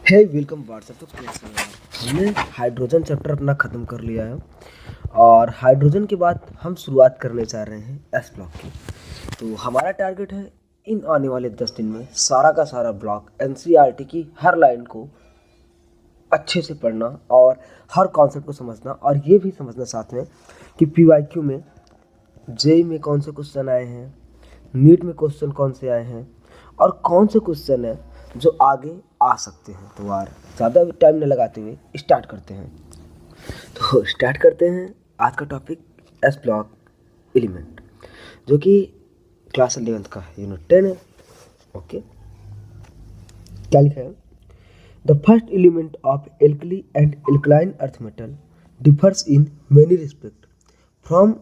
हे welcome WhatsApp. तो कैसे हो आप? हमने हाइड्रोजन चैप्टर अपना ख़त्म कर लिया है और हाइड्रोजन के बाद हम शुरुआत करने जा रहे हैं एस ब्लॉक की। तो हमारा टारगेट है इन आने वाले 10 दिन में सारा का सारा ब्लॉक एनसीईआरटी की हर लाइन को अच्छे से पढ़ना और हर कॉन्सेप्ट को समझना, और ये भी समझना साथ में कि पीवाईक्यू में, जेई में कौन से क्वेश्चन आए हैं, नीट में क्वेश्चन कौन से आए हैं और कौन से क्वेश्चन हैं जो आगे आ सकते हैं। तो यार ज़्यादा टाइम न लगाते हुए स्टार्ट करते हैं। तो स्टार्ट करते हैं आज का टॉपिक एस ब्लॉक एलिमेंट, जो कि क्लास 11th का यूनिट 10 है। ओके, क्या लिखा है? The first element of alkali and alkaline earth metal differs in many respect from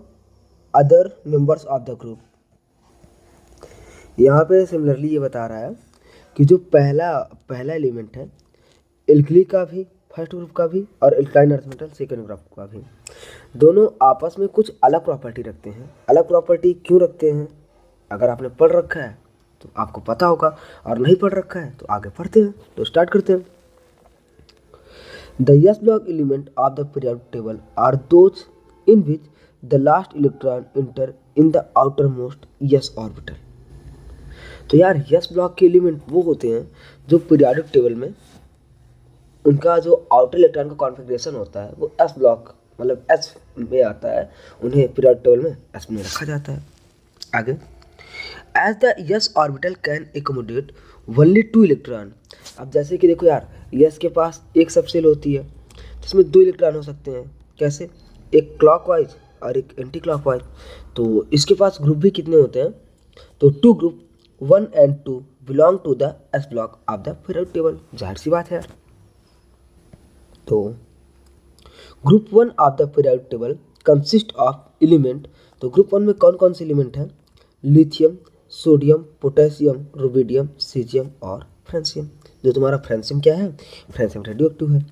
other members of the group. यहाँ पे सिमिलरली ये बता रहा है कि जो पहला एलिमेंट है एल्कली का भी, फर्स्ट ग्रुप का भी, और alkyne earth metal second group का भी, दोनों आपस में कुछ अलग प्रॉपर्टी रखते हैं। अलग प्रॉपर्टी क्यों रखते हैं? अगर आपने पढ़ रखा है तो आपको पता होगा, और नहीं पढ़ रखा है तो आगे पढ़ते हैं। तो स्टार्ट करते हैं। The S block element of the periodic table are those in which the last electron enter in the outermost S orbital. तो यार यस ब्लॉक के एलिमेंट वो होते हैं जो पीरियोडिक टेबल में उनका जो आउटर इलेक्ट्रॉन का कॉन्फ़िगरेशन होता है वो एस ब्लॉक मतलब एस में आता है, उन्हें पीरियोडिक टेबल में एस में रखा जाता है। आगे, as the S orbital can accommodate only 2 electron. अब जैसे कि देखो यार, यस के पास एक सबसेल होती है जिसमें 2 इलेक्ट्रॉन हो सकते हैं। कैसे? एक क्लॉकवाइज और एक एंटी क्लॉकवाइज। तो इसके पास ग्रुप भी कितने होते हैं? तो 2 group 1 and 2 belong to the S block of the periodic table। जाहिर सी बात है यार। तो group 1 of the periodic table consist of element. तो ग्रुप 1 में कौन कौन से एलिमेंट हैं? Lithium, sodium, potassium, rubidium, caesium और फ्रांसियम। जो तुम्हारा फ्रांसियम क्या है? फ्रांसियम रेडियो एक्टिव है।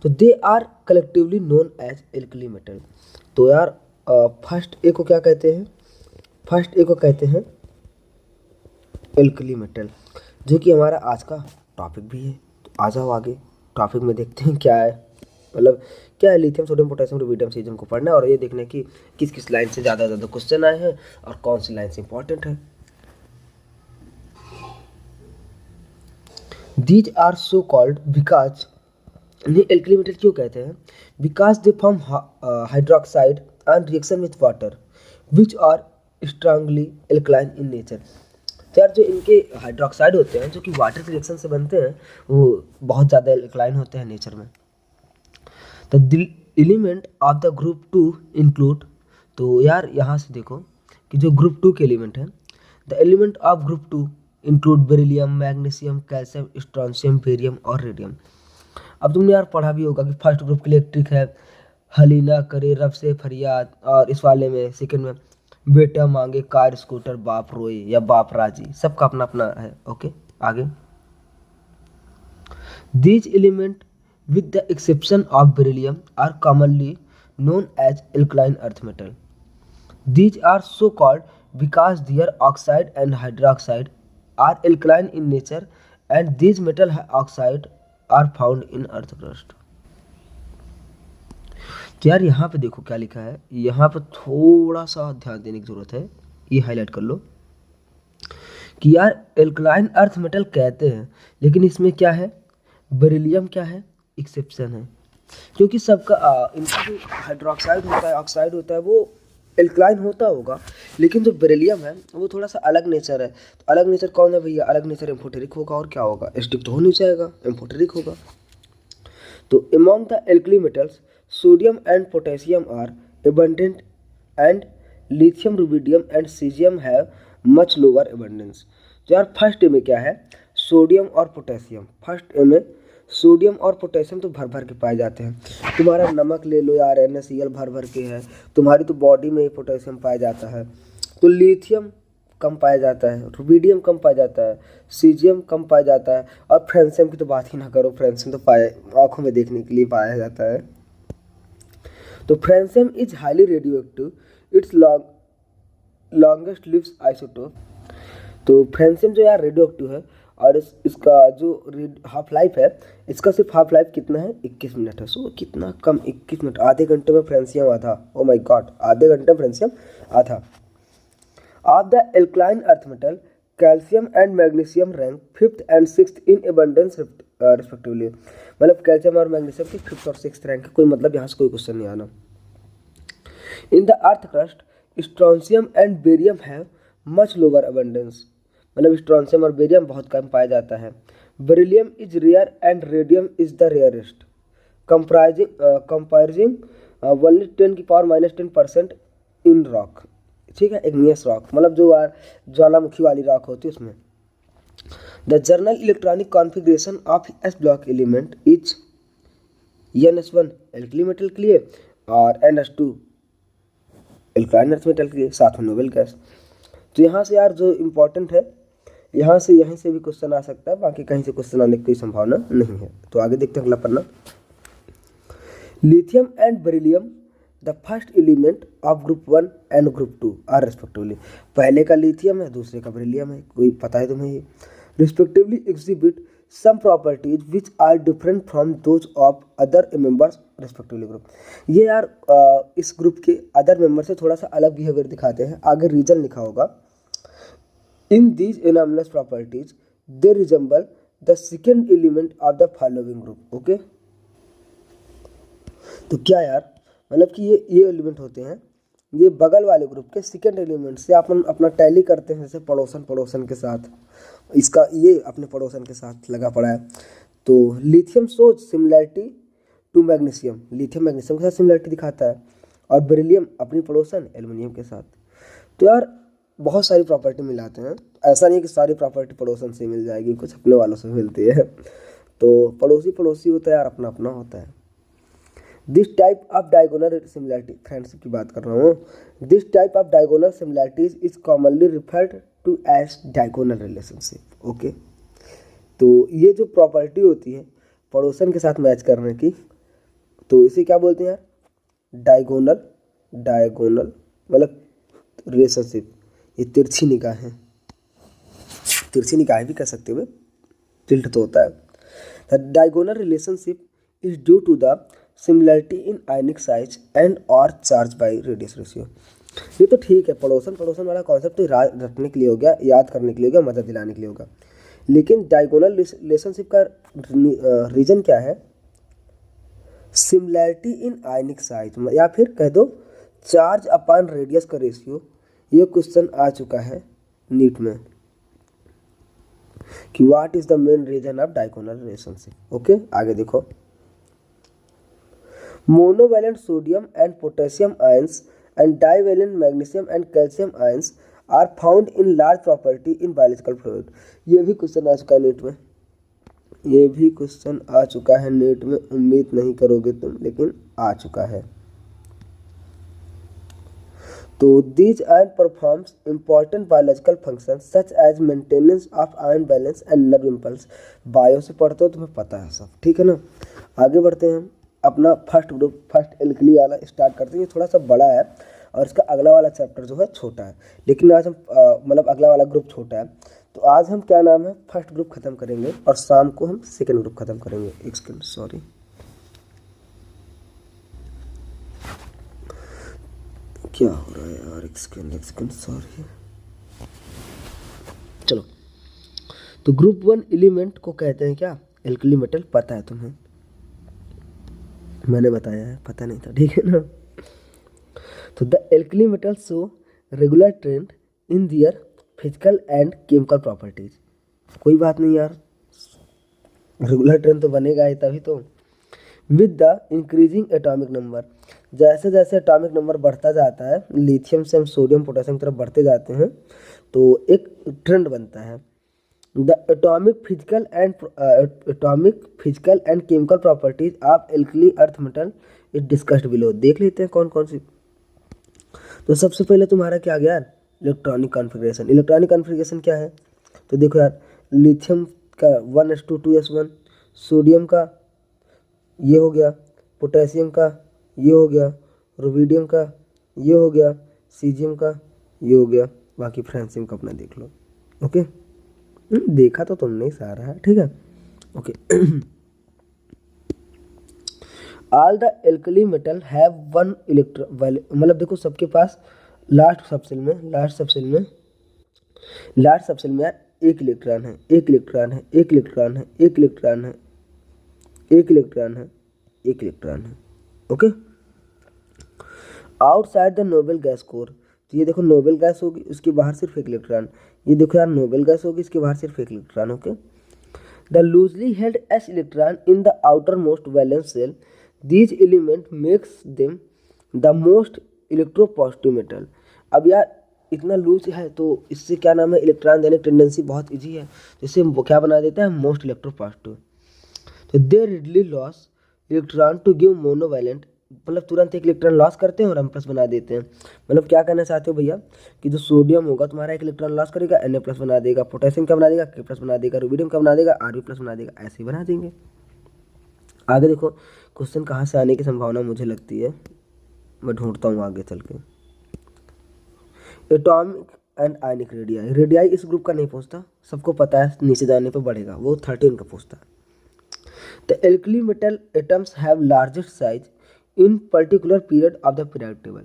तो they are collectively known as alkali metal. तो यार फर्स्ट ए को क्या कहते हैं? फर्स्ट ए को कहते हैं एल्कली मेटल, जो कि हमारा आज का टॉपिक भी है। तो आ जाओ आगे टॉपिक में देखते हैं क्या है, मतलब क्या है। Lithium, sodium, potassium, rubidium, caesium को पढ़ना है और ये देखना कि किस किस लाइन से ज़्यादा क्वेश्चन आए हैं और कौन सी लाइन से इंपॉर्टेंट है। These are so called because, इन्हें एल्कली मेटल क्यों कहते हैं? Because they form hydroxide and reaction with water which are strongly alkaline in nature. तो यार जो इनके हाइड्रोक्साइड होते हैं जो कि वाटर के रिएक्शन से बनते हैं वो बहुत ज़्यादा एल्कलाइन होते हैं नेचर में। The element of the group 2 include. तो यार यहाँ से देखो कि जो ग्रुप 2 के एलिमेंट हैं, the element of group 2 include beryllium, magnesium, calcium, strontium, barium और रेडियम। अब तुमने यार पढ़ा भी होगा कि फर्स्ट ग्रुप के लिए इलेक्ट्रिक है हलीना करे रब से फरियाद, और इस वाले में सेकेंड में बेटा मांगे कार स्कूटर बाप रोए या बाप राजी। सबका अपना अपना है। ओके, आगे। These element with the exception of beryllium are commonly known as alkaline earth metal. These are so called because their oxide and hydroxide are alkaline in nature and these metal oxide are found in earth crust। तो यार यहाँ पे देखो क्या लिखा है, यहाँ पे थोड़ा सा ध्यान देने की जरूरत है। ये हाईलाइट कर लो कि यार एल्कलाइन अर्थ मेटल कहते हैं, लेकिन इसमें क्या है? बेरिलियम क्या है? एक्सेप्शन है, क्योंकि सबका इनका जो हाइड्रोक्साइड होता है, ऑक्साइड होता है, वो एल्कलाइन होता होगा, लेकिन जो बेरिलियम है वो थोड़ा सा अलग नेचर है। तो अलग नेचर कौन है भैया? अलग नेचर एम्फोटेरिक होगा। और क्या होगा? एसिडिक तो हो नहीं जाएगा, एम्फोटेरिक होगा। तो among the alkali metals, sodium and potassium are abundant and lithium, rubidium and cesium have much lower abundance। तो यार फर्स्ट ए में क्या है? सोडियम और पोटेशियम। फर्स्ट ए में सोडियम और पोटेशियम तो भर भर के पाए जाते हैं। तुम्हारा नमक ले लो यार, NaCl भर भर के है। तुम्हारी तो बॉडी में ही पोटेशियम पाया जाता है। तो लिथियम कम पाया जाता है, रुबिडियम कम पाया जाता है, सीजियम कम पाया जाता है, और फ्रांसियम की तो बात ही ना करो। फ्रांसियम तो पाए आँखों में देखने के लिए पाया जाता है। तो francium is highly radioactive, its longest lives isotope. तो फ्रांसियम जो यार रेडियो एक्टिव है और इसका जो हाफ लाइफ है, इसका सिर्फ हाफ लाइफ कितना है, 21 मिनट है। सो कितना कम, 21 मिनट, आधे घंटे में फ्रेंसियम आधा। ओ माय गॉड, आधे घंटे में फ्रेंसियम आधा। Of the alkaline earth metal, calcium and magnesium rank 5th and 6th in abundance respectively. मतलब कैल्शियम और मैग्नीशियम की 5th और 6th रैंक है, कोई मतलब यहाँ से कोई क्वेश्चन नहीं आना। In the earth crust, strontium and barium have much lower abundance. मतलब स्ट्रोंशियम और बेरियम बहुत कम पाया जाता है। Beryllium is rare and radium is the rarest, comprising only 10⁻⁻10% in rock. ठीक है, इग्नियस रॉक, मतलब जो ज्वालामुखी वाली रॉक होती है उसमें। The general electronic configuration of S block element is NS1 alkali metal के लिए और NS2 एल्काइन अर्थ मेटल के लिए, साथ में नोबेल गैस। तो यहाँ से यार जो इम्पोर्टेंट है, यहाँ से यहीं से भी क्वेश्चन आ सकता है, बाकी कहीं से क्वेश्चन आने की कोई संभावना नहीं है। तो आगे देखते हैं अगला पन्ना। Lithium and beryllium the first element of group 1 and group 2 are respectively. पहले का लिथियम है, दूसरे का बेरिलियम है, कोई पता है तुम्हें ये। Respectively exhibit some properties which are different from those of other members respectively group। ये यार इस ग्रुप के अदर मेंबर से थोड़ा सा अलग बिहेवियर दिखाते हैं। आगे रीजन लिखा होगा। In these anomalous properties they resemble the second element of the following group. Okay, तो क्या यार, मतलब कि ये एलिमेंट होते हैं, ये बगल वाले ग्रुप के सेकेंड एलिमेंट से अपन अपना टैली करते हैं, जैसे पड़ोसन के साथ। इसका ये अपने पड़ोसन के साथ लगा पड़ा है। तो lithium shows similarity to magnesium, lithium magnesium के साथ सिमिलैरिटी दिखाता है, और बेरिलियम अपनी पड़ोसन एल्युमिनियम के साथ। तो यार बहुत सारी प्रॉपर्टी मिलाते हैं, ऐसा नहीं है कि सारी प्रॉपर्टी पड़ोसन से मिल जाएगी, कुछ अपने वालों से मिलती है। तो पड़ोसी होता है यार, अपना अपना होता है। This type of diagonal similarity, friendship की बात कर रहा हूँ। This type of diagonal similarities is commonly referred to as diagonal relationship. Okay, तो ये जो प्रॉपर्टी होती है पड़ोसन के साथ मैच करने की, तो इसे क्या बोलते हैं यार, डायगोनल मतलब रिलेशनशिप। ये तिरछी निगाहें भी कह सकते हो, टिल्ट तो होता है। Diagonal relationship is due to the similarity in ionic size and और चार्ज बाई रेडियस रेशियो। ये तो ठीक है, पड़ोसन वाला कॉन्सेप्ट तो रखने के लिए हो गया, याद करने के लिए हो गया, मदद दिलाने के लिए होगा। लेकिन डायगोनल रिलेशनशिप का रीजन क्या है, सिमिलैरिटी इन आयनिक साइज, या फिर कह दो चार्ज अपॉन रेडियस का रेशियो। ये क्वेश्चन आ चुका है नीट में कि what is the main reason of diagonal relationship. Okay, आगे देखो। Monovalent sodium and potassium ions and divalent magnesium and calcium ions are found in large property in biological fluid। ये भी क्वेश्चन आ चुका है नीट में, उम्मीद नहीं करोगे तुम, लेकिन आ चुका है। तो these ion performs important biological functions such as maintenance of ion balance and nerve impulse। Bio से पढ़ते हो, तुम्हें पता है सब, ठीक है ना। आगे बढ़ते हैं, अपना फर्स्ट ग्रुप, फर्स्ट एल्कली वाला स्टार्ट करते हैं। ये थोड़ा सा बड़ा है और इसका अगला वाला चैप्टर जो है छोटा है, लेकिन आज हम मतलब अगला वाला ग्रुप छोटा है। तो आज हम क्या नाम है, फर्स्ट ग्रुप खत्म करेंगे और शाम को हम सेकंड ग्रुप खत्म करेंगे। एक सेकंड, सॉरी, क्या हो रहा है यार, एक सेकंड सॉरी। चलो, तो ग्रुप 1 एलिमेंट को कहते हैं क्या, एल्कली मेटल। पता है तुम्हें, मैंने बताया है, पता नहीं था, ठीक है ना। तो the alkali metal show regular trend in their physical and chemical properties. कोई बात नहीं यार, रेगुलर ट्रेंड तो बनेगा ही तभी तो। With the increasing atomic number, जैसे जैसे एटॉमिक नंबर बढ़ता जाता है, लिथियम से हम सोडियम पोटेशियम की तरफ बढ़ते जाते हैं, तो एक ट्रेंड बनता है। The atomic physical and chemical properties of alkali earth metal is discussed below. देख लेते हैं कौन कौन सी। तो सबसे पहले तुम्हारा क्या आ गया यार, इलेक्ट्रॉनिक कॉन्फ़िगरेशन। इलेक्ट्रॉनिक कॉन्फ़िगरेशन क्या है, तो देखो यार, लिथियम का 1s2 2s1, सोडियम का ये हो गया, पोटेशियम का ये हो गया, रुबिडियम का ये हो गया, सीजियम का ये हो गया, बाकी फ्रांसियम का अपना देख लो। ओके, देखा तो तुमने सारा है, ठीक है। Okay. All the alkali metal have one electron, मतलब देखो सबके पास लास्ट सबसेल में यार एक इलेक्ट्रॉन है, एक इलेक्ट्रॉन है, एक इलेक्ट्रॉन है, एक इलेक्ट्रॉन है, एक इलेक्ट्रॉन है, एक इलेक्ट्रॉन है। Okay. Outside the noble gas core, तो ये देखो नोबल गैस होगी, उसके बाहर सिर्फ एक इलेक्ट्रॉन। ये देखो यार नोबल गैस होगी, इसके बाहर सिर्फ एक electron. Okay. The loosely held S electron in the outermost valence shell, these element makes them the most electropositive metal. अब यार इतना लूज है तो इससे क्या नाम है, इलेक्ट्रॉन देने की टेंडेंसी बहुत ईजी है, जिससे वो क्या बना देता है, मोस्ट इलेक्ट्रोपॉजिटिव। तो they readily lose electron to give monovalent, मतलब तुरंत एक इलेक्ट्रॉन लॉस करते हैं और M+ बना देते हैं। मतलब क्या कहना चाहते हो भैया कि जो सोडियम होगा तुम्हारा एक इलेक्ट्रॉन लॉस करेगा, Na+ बना देगा, पोटेशियम क्या बना देगा, K+ बना देगा, रुबिडियम क्या बना देगा, Rb+ बना देगा, ऐसे ही बना देंगे। आगे देखो क्वेश्चन कहाँ से आने की संभावना मुझे लगती है, मैं ढूंढता हूँ आगे चल के। Atomic and ionic radii, radii इस ग्रुप का नहीं पूछता, सबको पता है नीचे जाने पर बढ़ेगा, वो 13 का पूछता है। The alkali metal atoms have largest size in particular period of the periodic table.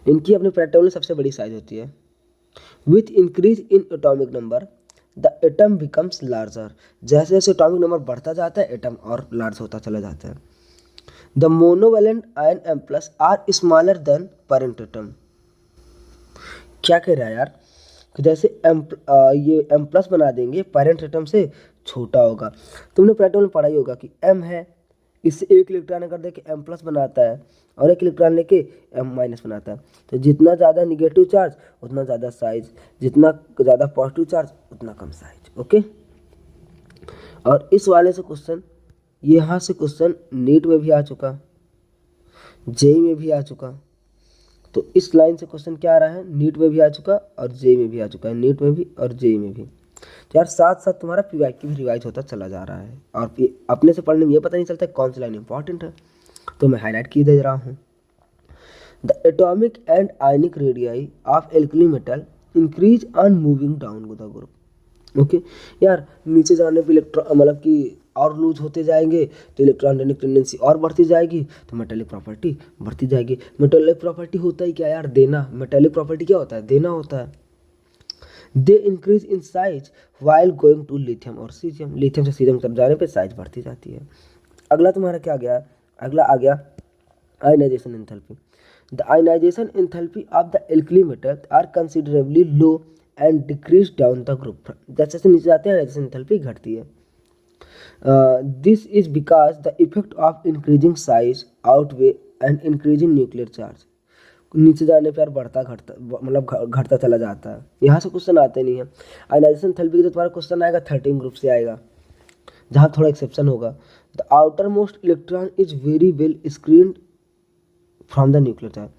इनकी अपने periodic table में सबसे बड़ी साइज होती है। With increase in atomic number, the atom becomes larger. जैसे जैसे atomic number बढ़ता जाता है atom और large होता चला जाता है। The monovalent ion M+ are smaller than parent atom. क्या कह रहा है यार कि जैसे ये M+ बना देंगे, पेरेंट एटम से छोटा होगा। तुमने पेरेंट में पढ़ा ही होगा कि M है, इससे एक इलेक्ट्रॉन कर दे के M+ बनाता है और एक इलेक्ट्रॉन लेके M- बनाता है। तो जितना ज़्यादा निगेटिव चार्ज उतना ज़्यादा साइज, जितना ज़्यादा पॉजिटिव चार्ज उतना कम साइज। ओके। और इस वाले से क्वेश्चन, यहाँ से क्वेश्चन नीट में भी आ चुका, जेई में भी आ चुका। तो इस लाइन से क्वेश्चन क्या आ रहा है, नीट में भी आ चुका और जेई में भी आ चुका है, नीट में भी और जेई में भी। तो यार साथ साथ तुम्हारा PYQ भी रिवाइज होता चला जा रहा है, और अपने से पढ़ने में ये पता नहीं चलता कौन सी लाइन इंपॉर्टेंट है, तो मैं हाईलाइट किए दे रहा हूँ। The atomic and ionic radii of alkali metal increase on moving down the group. Okay. यार नीचे जाने पर इलेक्ट्रॉन मतलब कि और लूज होते जाएंगे तो इलेक्ट्रॉन देने की टेंडेंसी और बढ़ती जाएगी, तो मेटेलिक प्रॉपर्टी बढ़ती जाएगी। मेटेलिक प्रॉपर्टी होता है क्या यार, देना। मेटेलिक प्रॉपर्टी क्या होता है, देना होता है। They increase in size while going to lithium और सीजियम, लिथियम से सीजियम तरफ जाने पे साइज बढ़ती जाती है। अगला तुम्हारा क्या गया, अगला आ गया ionization enthalpy. The ionization enthalpy of the alkali metal are considerably low and decrease down the group. जैसे जैसे नीचे जाते हैं आयनाइजेशन एंथैल्पी घटती है। This is because the effect of increasing size outweigh and increasing nuclear charge. नीचे जाने पर बढ़ता घटता मतलब घटता चला जाता है। यहाँ से क्वेश्चन आते नहीं है। आयनाइजेशन थेरेपी तो तुम्हारा क्वेश्चन आएगा 13 ग्रुप से आएगा, जहाँ थोड़ा एक्सेप्शन होगा। The outer most electron is very well screened from the nuclear charge.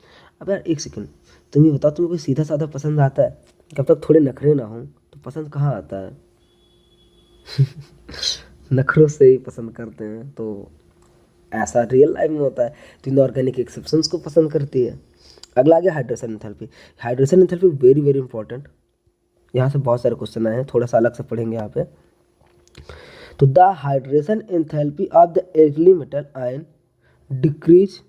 अब यार एक सेकेंड, तुम ये बताओ तुम्हें कोई सीधा साधा पसंद आता है? जब तक थोड़े नखरे ना हो तो पसंद कहाँ आता है? नखरों से ही पसंद करते हैं, तो ऐसा रियल लाइफ में होता है। तो इनऑर्गेनिक एक्सेप्शंस को पसंद करती है। अगला आ गया hydration enthalpy. Hydration enthalpy very very important, यहाँ से बहुत सारे क्वेश्चन आए हैं, थोड़ा सा अलग से पढ़ेंगे यहाँ पे। तो the hydration enthalpy of the alkali metal ion decrease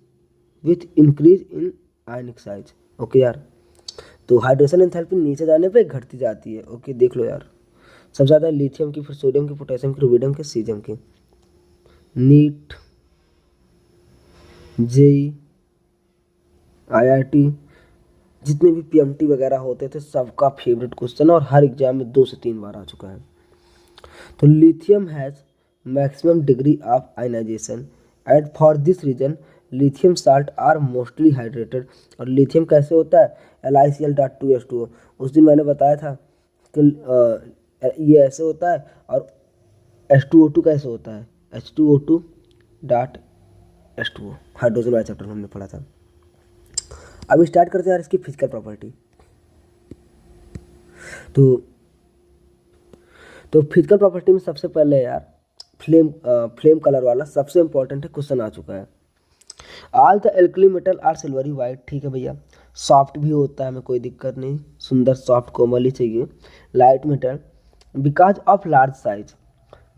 with increase in ionic size. Okay यार, तो हाइड्रेशन एंथैल्पी नीचे जाने पे घटती जाती है। ओके देख लो यार, सबसे ज़्यादा लिथियम की, फिर सोडियम की, पोटेशियम की, रुबिडियम की, सीजियम की। नीट, जेई, IIT, जितने भी PMT वगैरह होते थे सबका फेवरेट क्वेश्चन, और हर एग्जाम में 2 से 3 बार आ चुका है। तो lithium has maximum degree of ionization and for this reason lithium salt are mostly hydrated. और लिथियम कैसे होता है, LiCl.2H2O। उस दिन मैंने बताया था कि ये ऐसे होता है, और H2O2 कैसे होता है, H2O2.H2O, हाइड्रोजन वाले चैप्टर में हमने पढ़ा था। अब स्टार्ट करते हैं यार इसकी फिजिकल प्रॉपर्टी। तो फिजिकल प्रॉपर्टी में सबसे पहले यार फ्लेम कलर वाला सबसे इंपॉर्टेंट है, क्वेश्चन आ चुका है। All the alkali metal are silvery white. ठीक है भैया, सॉफ्ट भी होता है, हमें कोई दिक्कत नहीं, सुंदर सॉफ्ट कोमल ही चाहिए। Light metal because of large size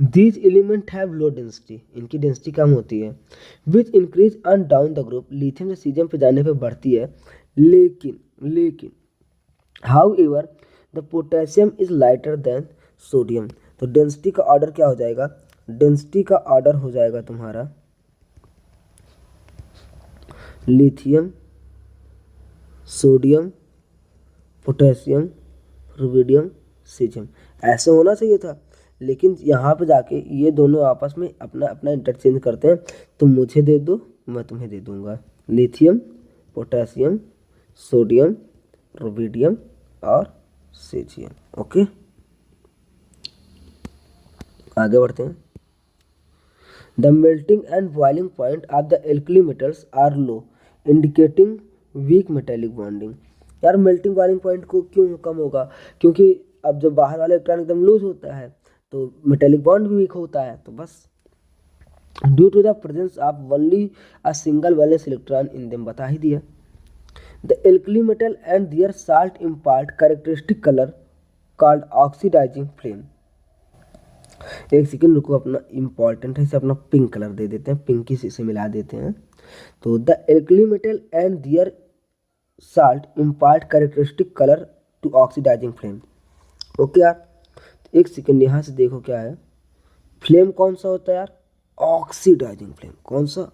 these element have low density, इनकी डेंसिटी कम होती है, which increase on down the group, lithium से सीजियम पे जाने पे बढ़ती है, लेकिन however the potassium is lighter than sodium. तो डेंसिटी का ऑर्डर क्या हो जाएगा, डेंसिटी का ऑर्डर हो जाएगा तुम्हारा lithium, sodium, potassium, rubidium, caesium, ऐसे होना चाहिए था। लेकिन यहाँ पे जाके ये दोनों आपस में अपना अपना इंटरचेंज करते हैं, तुम मुझे दे दो मैं तुम्हें दे दूंगा, लिथियम, पोटेशियम, सोडियम, रुबिडियम और सीजियम। ओके, आगे बढ़ते हैं। The melting and boiling point of the alkali metals are low, indicating weak metallic bonding. यार मेल्टिंग बॉइलिंग पॉइंट को क्यों कम होगा, क्योंकि अब जब बाहर वाला इलेक्ट्रॉन एकदम लूज होता है तो मेटेलिक बॉन्ड भी वीक होता है, तो बस due to the presence of only a single valence electron in them, बता ही दिया। The alkali metal and their salt impart characteristic colour called oxidizing flame. एक सेकेंड रुको, अपना इम्पॉर्टेंट है इसे अपना पिंक कलर दे देते हैं, पिंकी से मिला देते हैं। तो the alkali metal and their salt impart characteristic colour to oxidizing flame. Okay यार, एक सेकेंड यहाँ से देखो क्या है, फ्लेम कौन सा होता है यार, ऑक्सीडाइजिंग फ्लेम। कौन सा,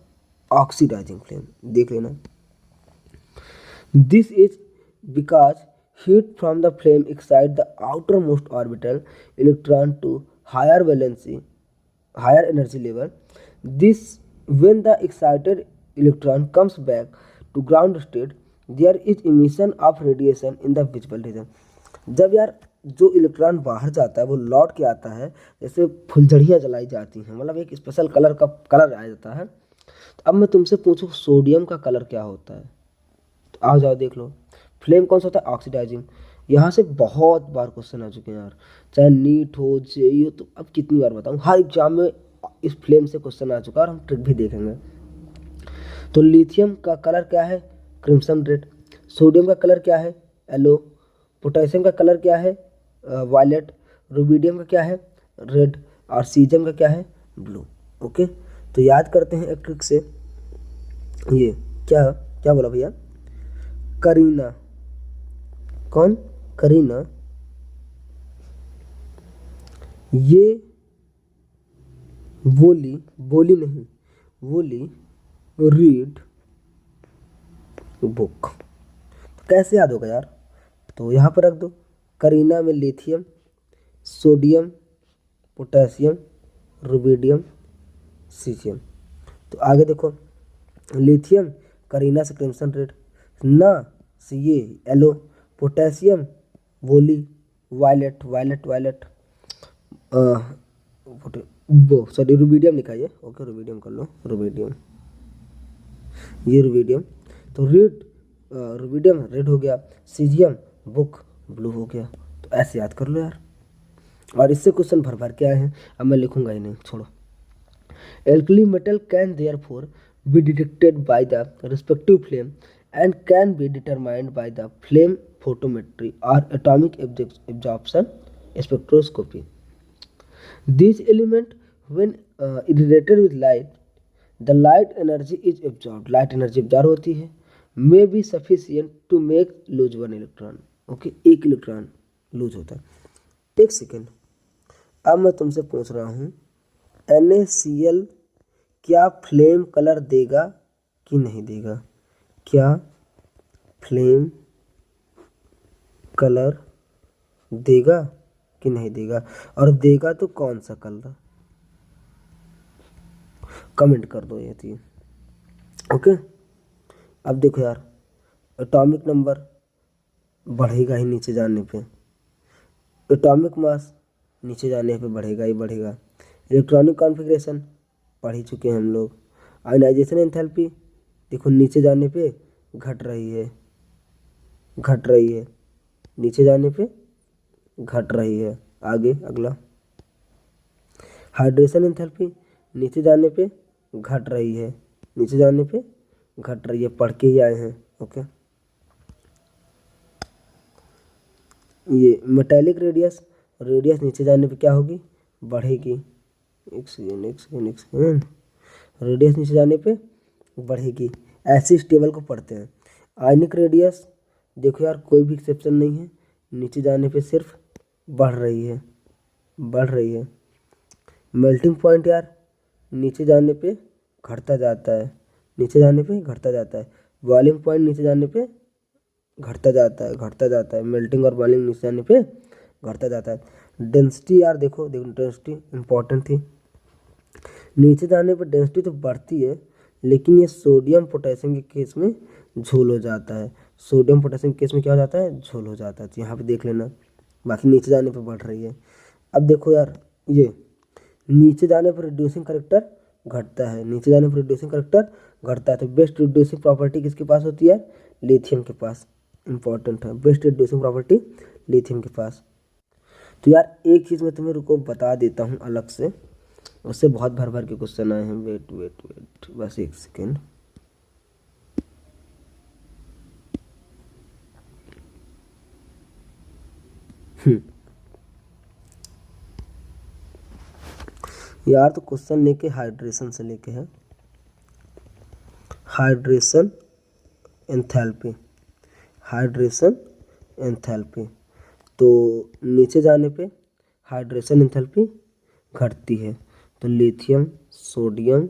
ऑक्सीडाइजिंग फ्लेम, देख लेना। This is because heat from the flame excites the outermost orbital electron to higher valency, higher energy level. This, when the excited electron comes back to ground state, there is emission of radiation in the visible region. जब यार जो electron बाहर जाता है वो लौट के आता है, जैसे फुलझड़ियाँ जलाई जाती हैं, मतलब एक स्पेशल कलर का कलर आ जाता है। तो अब मैं तुमसे पूछूं सोडियम का कलर क्या होता है, तो आओ जाओ देख लो। फ्लेम कौन सा होता है, ऑक्सीडाइजिंग। यहाँ से बहुत बार क्वेश्चन आ चुके हैं यार, चाहे नीट हो जेई हो, तो अब कितनी बार बताऊँ, हर एग्जाम में इस फ्लेम से क्वेश्चन आ चुका है और हम ट्रिक भी देखेंगे। तो लिथियम का कलर क्या है, क्रिम्सन रेड। सोडियम का कलर क्या है, येलो। पोटेशियम का कलर क्या है, वायलेट। रुबिडियम का क्या है, रेड। और सीजियम का क्या है, ब्लू। ओके, तो याद करते हैं एक ट्रिक से। ये क्या क्या बोला भैया, करीना, कौन, करीना, ये बोली नहीं, वोली रीड बुक। तो कैसे याद होगा यार, तो यहाँ पर रख दो, करीना में lithium, sodium, potassium, rubidium, caesium. तो आगे देखो, लिथियम करीना से क्रिम्सन रेड, ना से ये येलो, पोटेशियम वोली वायलेट, वो सॉरी रुबिडियम लिखा है, ओके रुबिडियम कर लो, रुबिडियम, ये रुबिडियम। तो रेड, रुबिडियम रेड हो गया, सीजियम बुक ब्लू हो गया। तो ऐसे याद कर लो यार, और इससे क्वेश्चन भर भर के आए हैं, अब मैं लिखूंगा ही नहीं, छोड़ो। Alkali metal can therefore be detected by the respective flame and can be determined by the flame photometry or atomic absorption spectroscopy. These elements, when irradiated with light, the light energy is absorbed. Light energy absorb होती है, may be sufficient to make lose one electron. Okay, एक electron lose होता है। एक second, अब मैं तुमसे पूछ रहा हूँ, NaCl क्या फ्लेम कलर देगा कि नहीं देगा, क्या फ्लेम कलर देगा कि नहीं देगा, और देगा तो कौन सा कलर, कमेंट कर दो ये थी। ओके, अब देखो यार, एटॉमिक नंबर बढ़ेगा ही नीचे जाने पे, एटॉमिक मास नीचे जाने पे बढ़ेगा ही बढ़ेगा, इलेक्ट्रॉनिक कॉन्फ़िगरेशन पढ़ ही चुके हैं हम लोग, आयनाइजेशन एंथैल्पी देखो नीचे जाने पे घट रही है, नीचे जाने पे घट रही है। आगे अगला, हाइड्रेशन एंथैल्पी नीचे जाने पे घट रही है, नीचे जाने पे घट रही है, पढ़ के ही आए हैं। ओके, ये मेटेलिक रेडियस रेडियस नीचे जाने पे क्या होगी, बढ़ेगी। एक सेकेंड एक सेकेंड एक सेकेंड, रेडियस नीचे जाने पे बढ़ेगी। ऐसे इस टेबल को पढ़ते हैं। आयनिक रेडियस देखो यार कोई भी एक्सेप्शन नहीं है, नीचे जाने पे सिर्फ बढ़ रही है, बढ़ रही है। मेल्टिंग पॉइंट यार नीचे जाने पे घटता जाता है, नीचे जाने पे घटता जाता है। बॉइलिंग पॉइंट नीचे जाने पे घटता जाता है, घटता जाता है। मेल्टिंग और बॉइलिंग नीचे जाने पे घटता जाता है। डेंसिटी यार देखो देखो डेंसिटी इंपॉर्टेंट थी। नीचे जाने पर डेंसिटी तो बढ़ती है, लेकिन ये सोडियम पोटेशियम के केस में झोल हो जाता है। सोडियम पोटेशियम के केस में क्या हो जाता है, झोल हो जाता है। तो यहाँ पे देख लेना, बाकी नीचे जाने पर बढ़ रही है। अब देखो यार ये नीचे जाने पर रिड्यूसिंग करेक्टर घटता है, नीचे जाने पर रिड्यूसिंग करेक्टर घटता है। तो बेस्ट रिड्यूसिंग प्रॉपर्टी किसके पास होती है, लिथियम के पास। इंपॉर्टेंट है, बेस्ट रिड्यूसिंग प्रॉपर्टी लिथियम के पास। तो यार एक चीज़ मैं तुम्हें रुको बता देता हूँ अलग से, उससे बहुत भर भर के क्वेश्चन आए हैं। वेट वेट वेट बस एक सेकेंड। यार तो क्वेश्चन लेके हाइड्रेशन से लेके है, हाइड्रेशन एंथैल्पी, हाइड्रेशन एंथैल्पी। तो नीचे जाने पे हाइड्रेशन एंथैल्पी घटती है। तो lithium, sodium,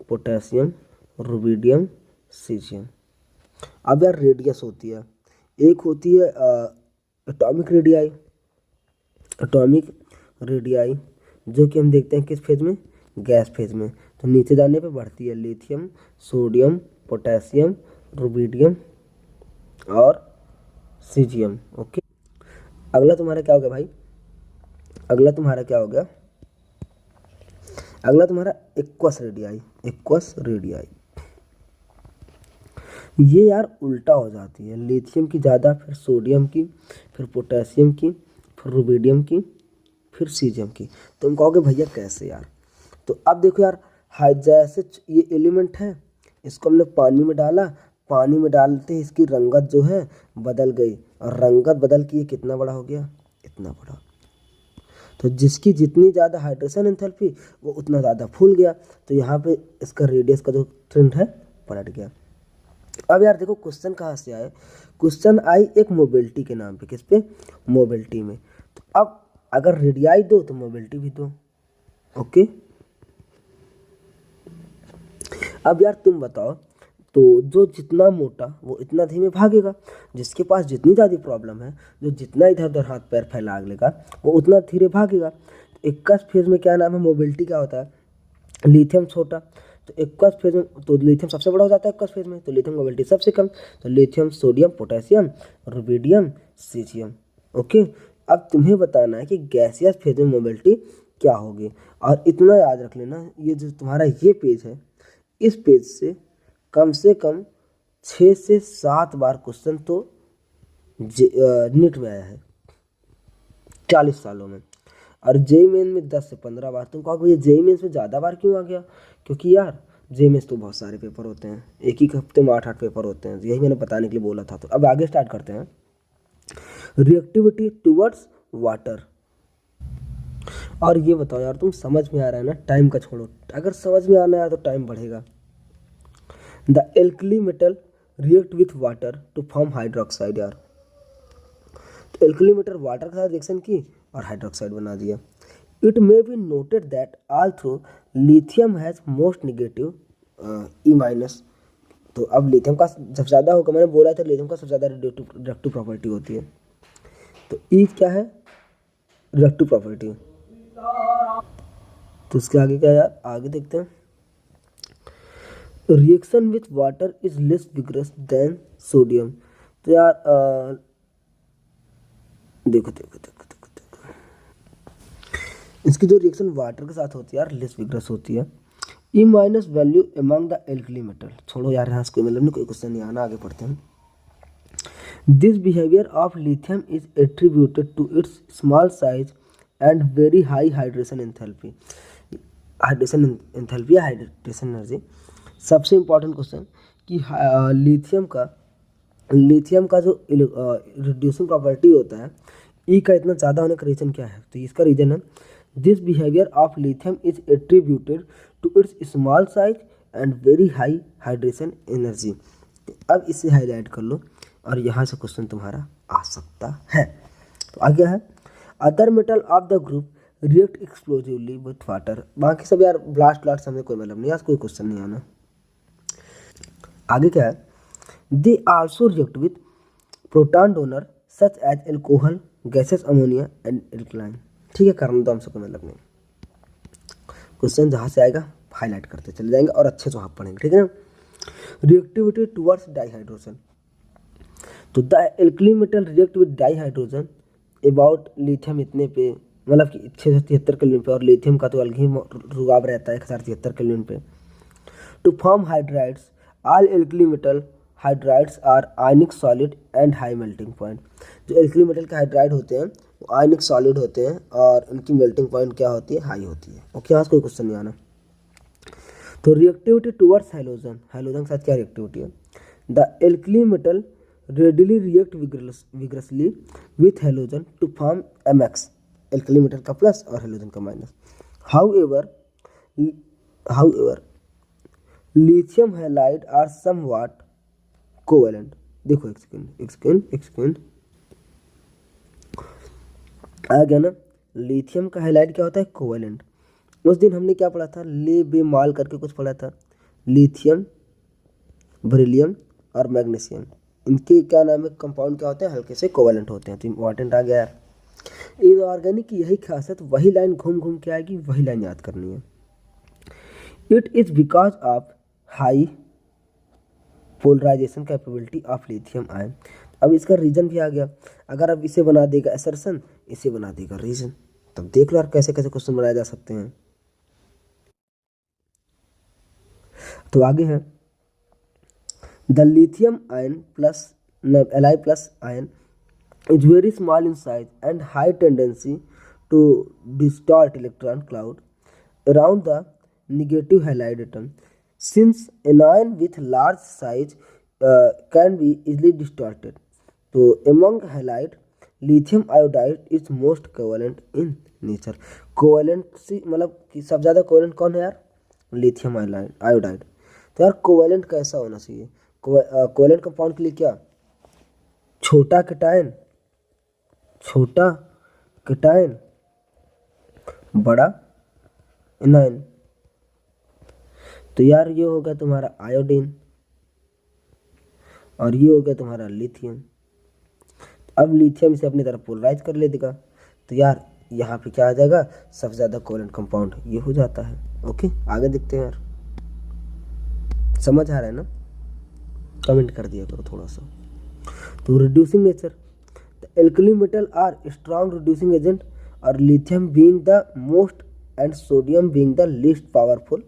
potassium, rubidium, caesium. अब यार रेडियस होती है, एक होती है एटॉमिक रेडियाई, एटॉमिक रेडियाई जो कि हम देखते हैं किस फेज में, गैस फेज में। तो नीचे जाने पे बढ़ती है लिथियम, सोडियम, पोटेशियम, रुबिडियम और सीजियम। ओके, अगला तुम्हारा क्या हो गया भाई, अगला तुम्हारा क्या हो गया, अगला तुम्हारा एक्वस रेडियाई, एक्वस रेडियाई। ये यार उल्टा हो जाती है, लिथियम की ज़्यादा, फिर सोडियम की, फिर पोटेशियम की, फिर रुबिडियम की, फिर सीजियम की। तुम कहोगे भैया कैसे यार, तो अब देखो यार जैसे ये एलिमेंट है, इसको हमने पानी में डाला, पानी में डालते ही इसकी रंगत जो है बदल गई, और रंगत बदल के ये कितना बड़ा हो गया, इतना बड़ा। तो जिसकी जितनी ज़्यादा हाइड्रेशन एंथैल्पी वो उतना ज़्यादा फूल गया। तो यहाँ पे इसका रेडियस का जो ट्रेंड है पलट गया। अब यार देखो क्वेश्चन कहाँ से आए, क्वेश्चन आई एक मोबिलिटी के नाम पे, किस पे, मोबिलिटी में। तो अब अगर रेडियाई दो तो मोबिलिटी भी दो। ओके, अब यार तुम बताओ, तो जो जितना मोटा वो इतना धीमे भागेगा, जिसके पास जितनी ज़्यादा प्रॉब्लम है, जो जितना इधर उधर हाथ पैर फैला लेगा वो उतना धीरे भागेगा। तो एक्वस फेज में क्या नाम है, मोबिलिटी क्या होता है, लिथियम छोटा। तो एक्वस फेज में तो लिथियम सबसे बड़ा हो जाता है एक्वस फेज में, तो लिथियम मोबिलिटी सबसे कम। तो lithium, sodium, potassium, rubidium, caesium. Okay, अब तुम्हें बताना है कि गैसियस फेज में मोबिलिटी क्या होगी। और इतना याद रख लेना, ये जो तुम्हारा ये पेज है, इस पेज से कम 6 से 7 बार क्वेश्चन तो नीट में आया है 40 सालों में, और जेई मेन में 10 से 15 बार। तुम कहोगे ये जेई मेन्स में ज़्यादा बार क्यों आ गया, क्योंकि यार जेई मेन्स तो बहुत सारे पेपर होते हैं, एक ही हफ्ते में 8-8 पेपर होते हैं, यही मैंने बताने के लिए बोला था। तो अब आगे स्टार्ट करते हैं। Reactivity towards water. और ये बताओ यार तुम समझ में आ रहा है ना, टाइम का छोड़ो, अगर समझ में आना है तो टाइम बढ़ेगा। The alkali metal react with water to form hydroxide. यार तो एल्कली मेटल वाटर के साथ रिएक्शन की और हाइड्रोक्साइड बना दिया। It may be noted that although lithium has most negative E minus. तो अब लिथियम का सबसे ज़्यादा होगा, मैंने बोला था लिथियम का सबसे ज़्यादा रिडक्टिव प्रॉपर्टी होती है। तो ई क्या है, रिडक्टिव प्रॉपर्टी। तो उसके आगे क्या है यार, आगे देखते हैं। Reaction with water is less vigorous than sodium. तो यार देखो देखो देखो देखो देखो, इसकी जो रिएक्शन वाटर के साथ होती है यार लेस विग्रस होती है। E minus value among the alkali metal. छोड़ो यार यहाँ से कोई मतलब नहीं, कोई क्वेश्चन नहीं आना, आगे पढ़ते हैं। This behaviour of lithium is attributed to its small size and very high hydration enthalpy. Hydration enthalpy या हाइड्रेशन एनर्जी, सबसे इम्पॉर्टेंट क्वेश्चन कि लिथियम का जो रिड्यूसिंग प्रॉपर्टी होता है, ई का इतना ज़्यादा होने का रीज़न क्या है? तो इसका रीज़न है this behaviour of lithium is attributed to its small size and very high hydration energy. अब इसे हाईलाइट कर लो और यहाँ से क्वेश्चन तुम्हारा आ सकता है। तो आगे है other metal of the group react explosively with water. बाकी सब यार ब्लास्ट हमें कोई मतलब नहीं, आज कोई क्वेश्चन नहीं आना। आगे क्या है they also react with proton donor such as alcohol gases ammonia and alkaline. ठीक है, कारण तो हमसे कोई मतलब नहीं। क्वेश्चन जहाँ से आएगा हाईलाइट करते चले जाएंगे और अच्छे से वहाँ पढ़ेंगे, ठीक है ना। रिएक्टिविटी टुवर्ड्स डाइहाइड्रोजन, तो the alkali metal react with dihydrogen about lithium इतने पे, मतलब कि 673 केल्विन पे, और लिथियम का तो अलग ही रुआब रहता है 1073 केल्विन पे। To form hydrides all alkali metal hydrides are ionic solid and high melting point. जो एल्कली मेटल के हाइड्राइड होते हैं वो आयनिक सॉलिड होते हैं और उनकी मेल्टिंग पॉइंट क्या होती है? हाई होती है। ओके, यहाँ से कोई क्वेश्चन नहीं आना। तो रिएक्टिविटी टुवर्ड्स हैलोजन, हैलोजन के साथ क्या रिएक्टिविटी है? The alkali metal readily react vigorously with halogen to form MX, alkali metal का प्लस और हेलोजन का minus. however lithium halide are somewhat covalent। देखो एक सेकेंड आ गया ना। लिथियम का हैलाइड क्या होता है? कोवेलेंट। उस दिन हमने क्या पढ़ा था? ले बे माल करके कुछ पढ़ा था। लिथियम, बेरिलियम और मैग्नीशियम, इनके क्या नाम है? कंपाउंड क्या होते हैं? हल्के से कोवेलेंट होते हैं। तो इम्पॉर्टेंट आ गया यार। इनऑर्गेनिक की यही खासियत, वही लाइन घूम घूम के आएगी, वही लाइन याद करनी है। It is because of high polarization capability of lithium ion. अब इसका रीजन भी आ गया। अगर अब इसे बना देगा असर्शन, इसे बना देगा रीजन, तब देख लो यार कैसे कैसे क्वेश्चन बनाए जा सकते हैं। तो आगे है the lithium ion plus Li plus ion is very small in size and high tendency to distort electron cloud around the negative halide atom. Since an ion with large size can be easily distorted, so among halide, lithium iodide is most covalent in nature. Covalency मतलब कि सबसे ज़्यादा covalent कौन है यार? Lithium iodide. तो यार covalent कैसा होना चाहिए? कोवेलेंट कंपाउंड के लिए क्या? छोटा कैटायन बड़ा एनायन। तो यार ये हो गया तुम्हारा आयोडीन और ये हो गया तुम्हारा लिथियम। अब लिथियम इसे अपनी तरफ पोलराइज कर ले देगा, तो यार यहाँ पे क्या आ जाएगा? सबसे ज़्यादा कोवेलेंट कंपाउंड ये हो जाता है। ओके, आगे देखते हैं यार। समझ आ रहा है ना? कमेंट कर दिया करो थोड़ा सा। तो reducing nature, the alkali metal are strong reducing agent और lithium being the most and sodium being the least powerful.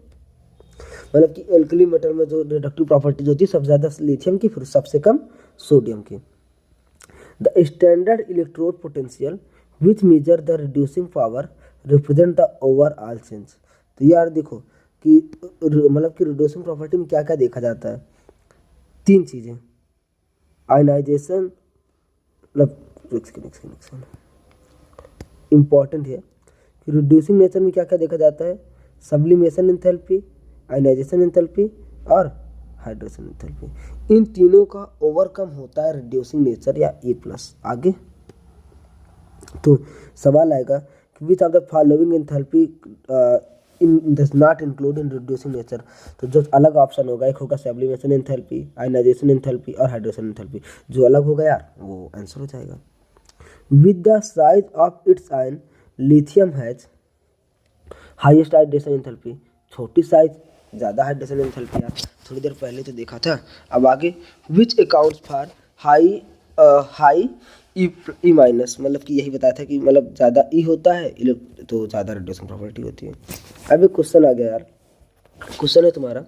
मतलब कि एल्कली मेटल में जो रिडक्टिव प्रॉपर्टीज होती है सबसे ज़्यादा लिथियम की, फिर सबसे कम सोडियम की। The standard electrode potential which measure the reducing power represent the overall change. तो यार देखो कि मतलब कि रिड्यूसिंग प्रॉपर्टी में क्या क्या देखा जाता है? 3 चीज़ें। आयनाइजेशन, मतलब इम्पॉर्टेंट है कि रिड्यूसिंग नेचर में क्या क्या देखा जाता है? सब्लिमेशन एंथैल्पी, आयनाइजेशन एंथैल्पी और हाइड्रेशन एंथैल्पी। इन तीनों का ओवरकम होता है रिड्यूसिंग नेचर या E+। आगे तो सवाल आएगा कि which of the following enthalpy does not include in reducing nature. तो जो अलग ऑप्शन होगा, एक होगा सब्लिमेशन एंथैल्पी, आयनाइजेशन एंथैल्पी और हाइड्रेशन एंथैल्पी। जो अलग होगा यार वो आंसर हो जाएगा। With the size of its ion lithium has highest hydration enthalpy. छोटी साइज ज़्यादा हाइड्रेशन एंथैल्पी यार, थोड़ी देर पहले तो देखा था। अब आगे which accounts for high E minus, मतलब कि यही बताया था कि मतलब ज़्यादा ई होता है तो ज़्यादा रिड्यूसिंग प्रॉपर्टी होती है। अब एक क्वेश्चन आ गया यार। क्वेश्चन है तुम्हारा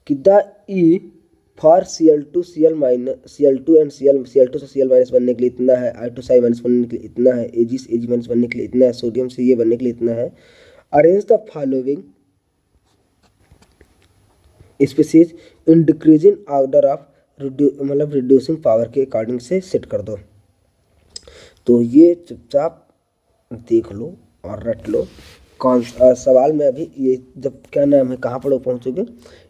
कि the E for Cl2 Cl2 and Cl2 से Cl माइनस बनने के लिए इतना है, I2 से I माइनस बनने के लिए इतना है, Ag से Ag माइनस बनने के लिए इतना है, सोडियम से ये बनने के लिए इतना है। Arrange the following species in decreasing order of मतलब रिड्यूसिंग पावर के अकॉर्डिंग से सेट कर दो। तो ये चुपचाप देख लो और रट लो। कौन सवाल में अभी ये जब क्या नाम है कहाँ पर पहुँचोगे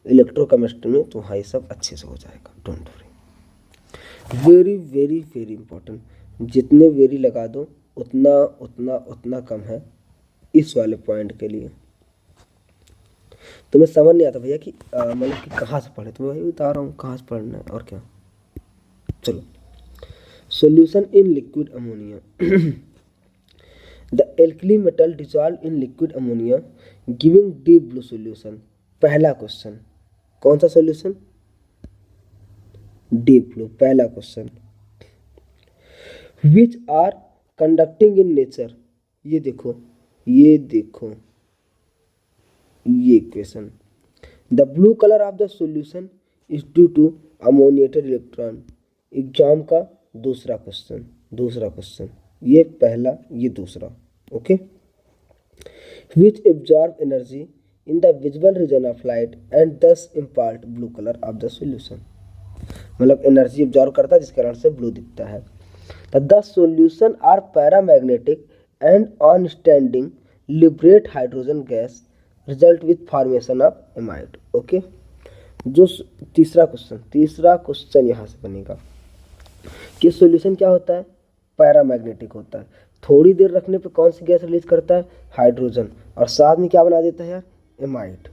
इलेक्ट्रोकेमिस्ट्री में, तो हाँ ये सब अच्छे से हो जाएगा, don't worry. Very very very important, जितने वेरी लगा दो उतना उतना उतना कम है इस वाले पॉइंट के लिए। तुम्हें समझ नहीं आता भैया कि मतलब कि कहाँ से पढ़े, तुम्हें वही बता रहा हूँ कहाँ से पढ़ना है और क्या। चलो, solution in liquid ammonia. The alkali metal dissolve in liquid ammonia giving deep blue solution. पहला क्वेश्चन, कौन सा सॉल्यूशन? डीप ब्लू, पहला question. Which are conducting in nature, ये देखो ये देखो ये equation. The blue colour of the solution is due to ammoniated electron. Exam का दूसरा क्वेश्चन, दूसरा क्वेश्चन, ये पहला ये दूसरा। Okay, which absorb energy in the visible region of light and thus impart blue colour of the solution. मतलब energy absorb करता है जिस कारण से ब्लू दिखता है। The solution are paramagnetic and on standing liberate hydrogen gas result with formation of amide. Okay, जो तीसरा क्वेश्चन यहाँ से बनेगा कि सॉल्यूशन क्या होता है? पैरामैग्नेटिक होता है। थोड़ी देर रखने पे कौन सी गैस रिलीज करता है? हाइड्रोजन, और साथ में क्या बना देता है यार? एमाइड।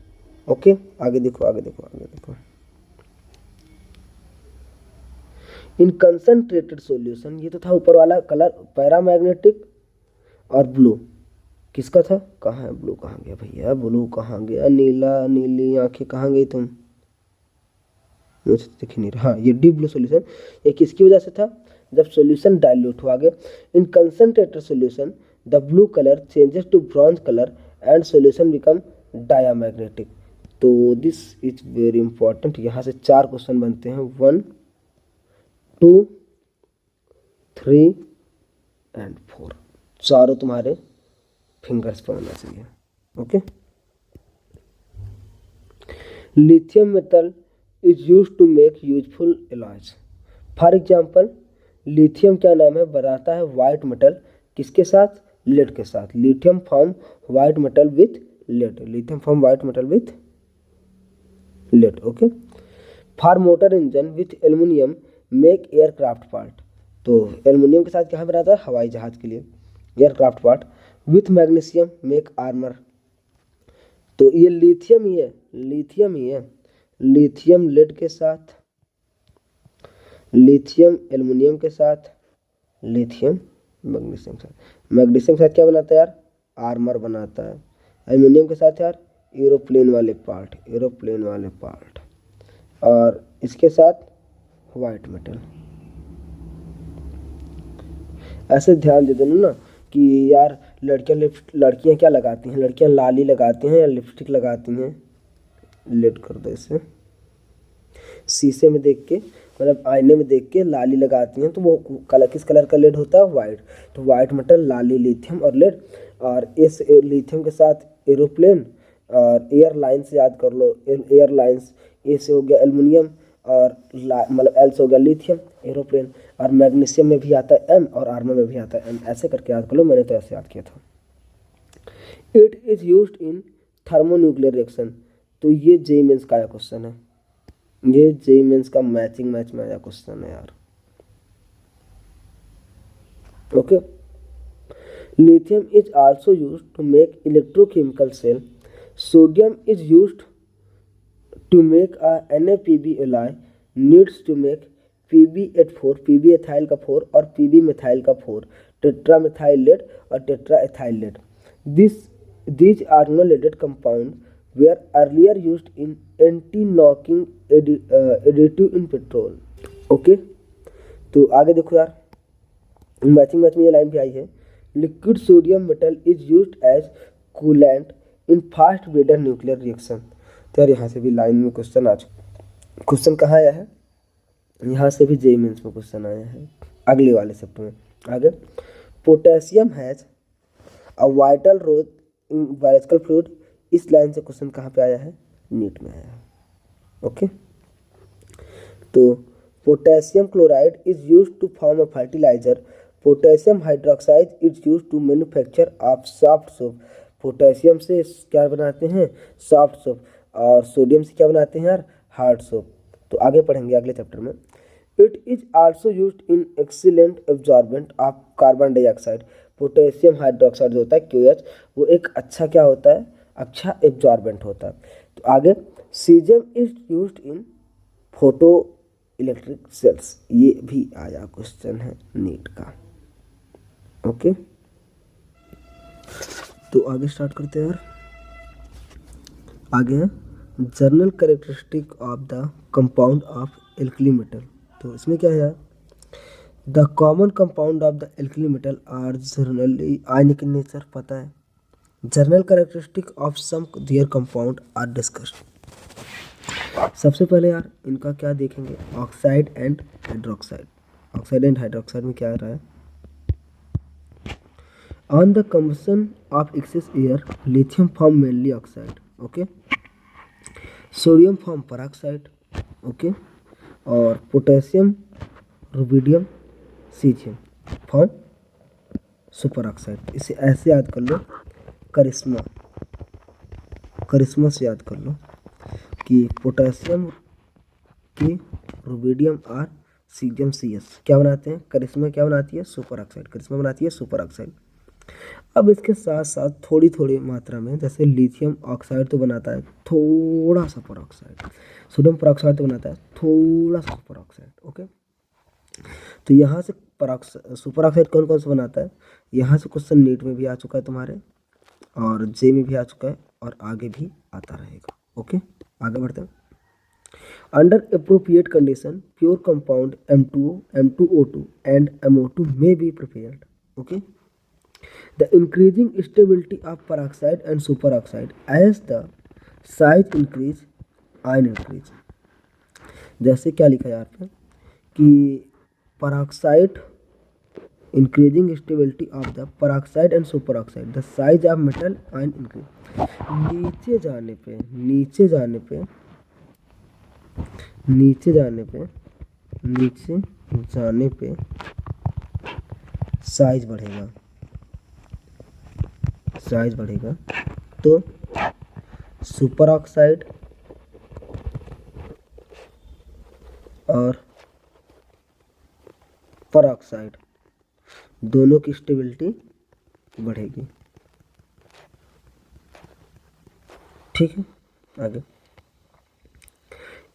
ओके, आगे देखो आगे देखो आगे देखो। इन कंसंट्रेटेड सॉल्यूशन, ये तो था ऊपर वाला कलर पैरामैग्नेटिक और ब्लू, किसका था? कहाँ है ब्लू? कहाँ गया भैया ब्लू? कहाँ गया? नीला, नीली आंखें कहाँ गई तुम? मुझे दिख नहीं रहा। हाँ, ये डीप ब्लू सॉल्यूशन, ये किसकी वजह से था? जब सॉल्यूशन डाइल्यूट हुआ गया। In concentrated solution the blue colour changes to bronze colour and solution become diamagnetic. तो दिस इज वेरी इंपॉर्टेंट। यहाँ से 4 क्वेश्चन बनते हैं, 1 2 3 एंड 4, चारों तुम्हारे फिंगर्स पर होना चाहिए। Okay, lithium metal is use to make useful alloys. For example, lithium क्या नाम है? बनाता है वाइट मेटल, किसके साथ? लेड के साथ। Lithium form white metal with lead, lithium form white metal with lead. Okay, for motor engine with aluminium make aircraft part. तो एल्युमिनियम के साथ क्या बनाता है? हवाई जहाज के लिए aircraft part. With magnesium make armour. तो ये लिथियम ही है, लिथियम ही है। लिथियम लेड के साथ, लिथियम एल्युमिनियम के साथ, लिथियम मैग्नीशियम के साथ। मैग्नीशियम के साथ क्या बनाता है यार? आर्मर बनाता है। एल्युमिनियम के साथ यार एरोप्लेन वाले पार्ट, एरोप्लेन वाले पार्ट। और इसके साथ वाइट मेटल। ऐसे ध्यान दे देना ना कि यार लड़कियां क्या लगाती हैं? लड़कियां लाली लगाती हैं या लिपस्टिक लगाती हैं? लेड कर दो इसे। शीशे में देख के, मतलब आईने में देख के लाली लगाती हैं, तो वो कलर किस कलर का लेड होता है? वाइट। तो वाइट मेटल, लाली, लिथियम और लेड। और इस लिथियम के साथ एरोप्लेन और एयरलाइंस याद कर लो, एयरलाइंस। ए से हो गया एल्युमिनियम और मतलब एल से हो गया लिथियम, एरोप्लेन। और मैग्नीशियम में भी आता है एम और आर्मर में भी आता है एम। ऐसे करके याद कर लो, मैंने तो ऐसे याद किया था। It is used in thermonuclear reaction. तो ये जेईई मेंस का आया क्वेश्चन है, ये जेईई मेंस का मैचिंग मैच में आया क्वेश्चन है यार। Okay, lithium is also used to make electrochemical cell. Sodium is used to make a NaPb alloy needs to make PbH4, Pb ethyl का 4 और Pb methyl का 4, tetramethyl lead और tetraethyl lead. These are non-leaded compound were earlier used in anti-knocking additive in petrol. Okay, तो आगे देखो यार, matching match में ये लाइन भी आई है। Liquid sodium metal is used as coolant in fast breeder nuclear reaction. तो यार यहाँ से भी लाइन में क्वेश्चन आ चुका। क्वेश्चन कहाँ आया है? यहाँ से भी जेईई मेंस में क्वेश्चन आया है अगले वाले सेक्टर में। आगे, potassium has a vital role in biological fluid. इस लाइन से क्वेश्चन कहाँ पे आया है? नीट में आया है। ओके, तो potassium chloride is used to form a fertiliser potassium hydroxide is use to manufacture of soft soap. Potassium से क्या बनाते हैं? Soft soap. और सोडियम से क्या बनाते हैं यार? Hard soap. तो आगे पढ़ेंगे अगले चैप्टर में। It is also used in excellent absorbent of carbon dioxide. Potassium hydroxide जो होता है QH, वो एक अच्छा क्या होता है? अच्छा एब्जॉर्बेंट होता है। तो आगे, caesium is used in photo electric sales. ये भी आया क्वेश्चन है नीट का। ओके, तो आगे स्टार्ट करते हैं यार। आगे है general characteristic of the compound of alkali metal. तो इसमें क्या है यार? The common compound of the alkali metal are generally ionic in nature, पता है। General characteristic of some their compound are discussed. सबसे पहले यार इनका क्या देखेंगे? Oxide and hydroxide. Oxide and hydroxide में क्या आ रहा है? On the combustion of excess air, lithium form mainly oxide, okay. Sodium form peroxide, okay. और potassium, rubidium, caesium form super oxide. इसे ऐसे याद कर लो, करिश्मा, करिश्मा से याद कर लो कि पोटेशियम के रुबिडियम और सीजियम CS क्या बनाते हैं? करिश्मा क्या बनाती है? Super oxide. करिश्मा बनाती है सुपर ऑक्साइड। अब इसके साथ साथ थोड़ी थोड़ी मात्रा में, जैसे लिथियम ऑक्साइड तो बनाता है थोड़ा सा पेरोक्साइड, सोडियम पेरोक्साइड तो बनाता है थोड़ा सा सुपर ऑक्साइड, ओके। तो यहाँ से सुपर ऑक्साइड कौन कौन सा बनाता है? यहाँ से क्वेश्चन नीट में भी आ चुका है तुम्हारे, और जे में भी आ चुका है, और आगे भी आता रहेगा, ओके। आगे बढ़ते हैं। Under appropriate condition, pure compound M2O, M2O2 and MO2 may be prepared, okay. The increasing stability of peroxide and superoxide as the size increase, ion increase। जैसे क्या लिखा है यहाँ पे कि peroxide increasing stability of the peroxide and superoxide, the size of metal ion increase। नीचे जाने पे, नीचे जाने पे, नीचे जाने पे, नीचे जाने पे साइज बढ़ेगा, साइज बढ़ेगा। तो सुपर ऑक्साइड और पेरोक्साइड दोनों की स्टेबिलिटी बढ़ेगी, ठीक है। आगे,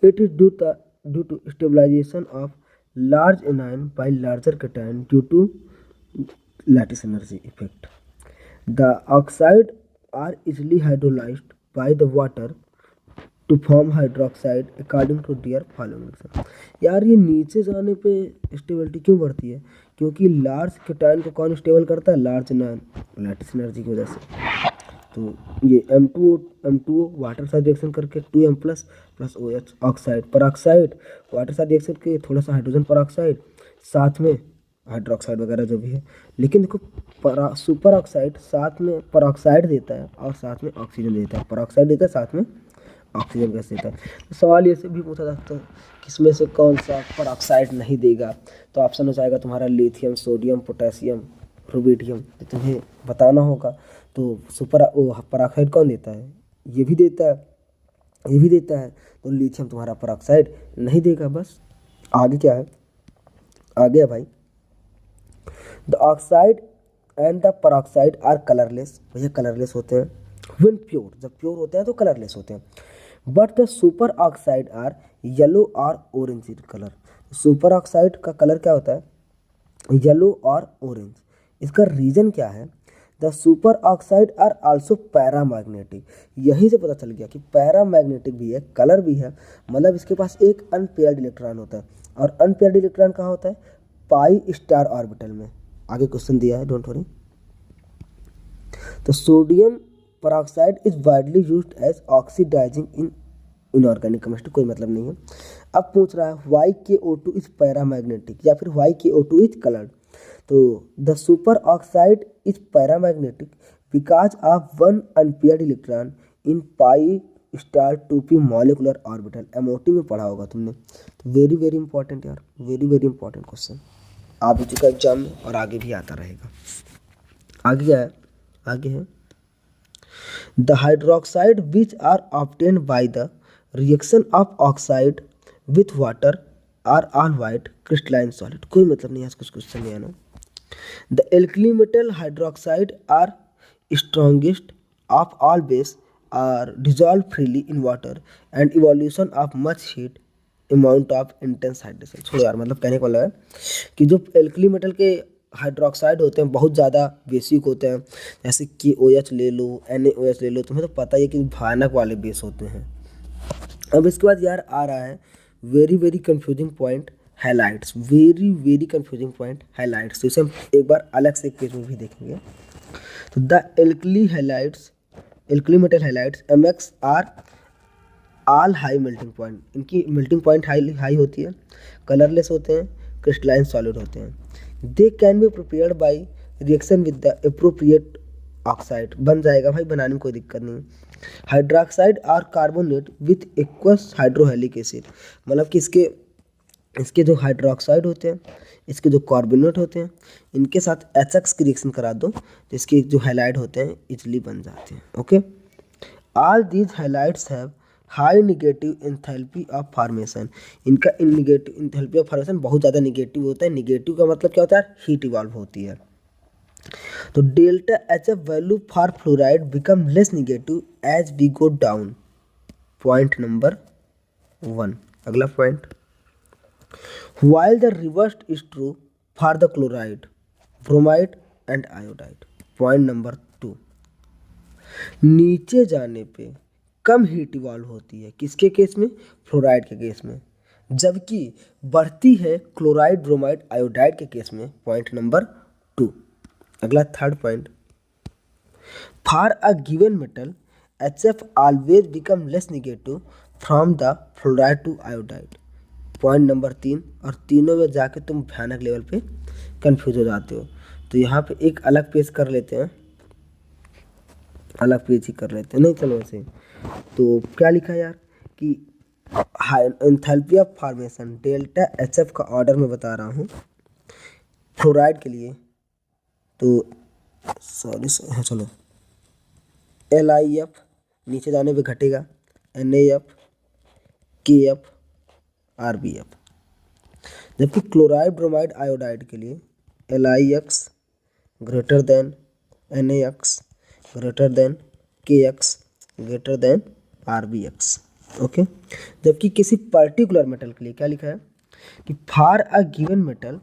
it is due to stabilization of large anion by larger cation due to lattice energy effect। The oxide are easily hydrolyzed by the water to form hydroxide according to their following reaction। यार ये नीचे जाने पे stability क्यों बढ़ती है? क्योंकि large cation को कौन स्टेबल करता है? लार्ज एनायन, लैटिस एनर्जी की वजह से। तो ये M2O वाटर साथ रिएक्शन करके 2M plus OH oxide, peroxide water साथ रिएक्शन के थोड़ा सा हाइड्रोजन पेरोक्साइड, साथ में हाइड्रोक्साइड वगैरह जो भी है। लेकिन देखो सुपर ऑक्साइड साथ में पेरोक्साइड देता है और साथ में ऑक्सीजन देता है, पेरोक्साइड देता है साथ में ऑक्सीजन गैस देता है। तो सवाल ये से भी पूछा जाता है किसमें से कौन सा पेरोक्साइड नहीं देगा? तो ऑप्शन हो जाएगा तुम्हारा लिथियम, सोडियम, पोटेशियम, रुबिडियम। तो तुम्हें बताना होगा। तो पेरोक्साइड कौन देता है? ये भी देता है, ये भी देता है। तो लिथियम तुम्हारा पेरोक्साइड नहीं देगा। बस आगे क्या है? आगे है भाई, the oxide and the peroxide are colourless. भैया कलरलेस होते हैं व्हेन प्योर, जब प्योर होते हैं तो कलरलेस होते हैं। But the super oxide are yellow और orange in colour. Super oxide का कलर क्या होता है? येलो और ऑरेंज। इसका रीजन क्या है? The super oxide are also paramagnetic. यहीं से पता चल गया कि पैरामैग्नेटिक भी है, कलर भी है, मतलब इसके पास एक अनपेयर्ड इलेक्ट्रॉन होता है। और अनपेयर्ड इलेक्ट्रॉन कहाँ होता है? पाई स्टार ऑर्बिटल में। आगे क्वेश्चन दिया है, डोंट वरी। तो sodium peroxide is widely used as oxidising in inorganic chemistry, कोई मतलब नहीं है। अब पूछ रहा है YKO2 इज पैरामैग्नेटिक या फिर YKO2 इज कलर्ड। तो the super oxide is paramagnetic because of one unpaired electron in pi star 2p molecular orbital. MOT में पढ़ा होगा तुमने। तो वेरी वेरी इंपॉर्टेंट यार, वेरी वेरी इंपॉर्टेंट क्वेश्चन। आ भी चुका एग्जाम में और आगे भी आता रहेगा। आगे क्या है, आगे है the hydroxide which are obtained by the reaction of oxide with water are all white crystalline solid. कोई मतलब नहीं है, कुछ क्वेश्चन नहीं आना। The alkali metal hydroxide are strongest of all base are dissolved freely in water and evolution of much heat amount of intense hydration। छोड़ो यार, मतलब कहने को लगा कि जो एल्कली मेटल के हाइड्रोक्साइड होते हैं बहुत ज़्यादा बेसिक होते हैं, जैसे कि OH ले लो, NaOH ले लो, तुम्हें तो पता ही है कि भयानक वाले बेस होते हैं। अब इसके बाद यार आ रहा है very very confusing point, highlights. Very very confusing point highlights, तो इसे हम एक बार अलग से एक पेज में भी देखेंगे। तो the alkali halides, alkali metal halides MX are all high melting point, इनकी मेल्टिंग पॉइंट हाई होती है, कलरलेस होते हैं, क्रिस्टलाइन सॉलिड होते हैं। They can be prepared by reaction with the appropriate oxide, बन जाएगा भाई, बनाने में कोई दिक्कत नहीं। Hydroxide or carbonate with aqueous hydrohalic acid, मतलब कि इसके जो हाइड्रोक्साइड होते हैं, इसके जो कार्बोनेट होते हैं, इनके साथ HX की रिएक्शन करा दो तो इसके जो हैलाइड होते हैं इजली बन जाते हैं। Okay, all these halides have high negative enthalpy of formation, इनका निगेटिव एंथैल्पी ऑफ फॉर्मेशन बहुत ज़्यादा निगेटिव होता है। निगेटिव का मतलब क्या होता है, हीट इवॉल्व होती है। तो delta HF value for fluoride become less negative as we go down. Point number 1। अगला point, while the reverse is true for the chloride, bromide and iodide। Point number 2, नीचे जाने पे कम हीट इवॉल्व होती है, किसके केस में, fluoride के case में, जबकि बढ़ती है क्लोराइड ब्रोमाइड आयोडाइड के केस में। Point number 2। अगला third point, for a given metal HF always become less negative from the fluoride to iodide. Point number 3। और तीनों में जाके तुम भयानक लेवल पे कंफ्यूज हो जाते हो। तो यहाँ पे एक अलग पेज कर लेते हैं, अलग पेज ही कर लेते हैं, नहीं चलो ऐसे। तो क्या लिखा यार कि enthalpy of formation delta HF का ऑर्डर में बता रहा हूँ फ्लोराइड के लिए। तो सॉरी हाँ चलो, LiF नीचे जाने पे घटेगा, NaF, KF, RBF। जबकि क्लोराइड ब्रोमाइड आयोडाइड के लिए LiX greater than NaX greater than KX greater than RBX। Okay, जबकि किसी पर्टिकुलर मेटल के लिए क्या लिखा है कि for a given metal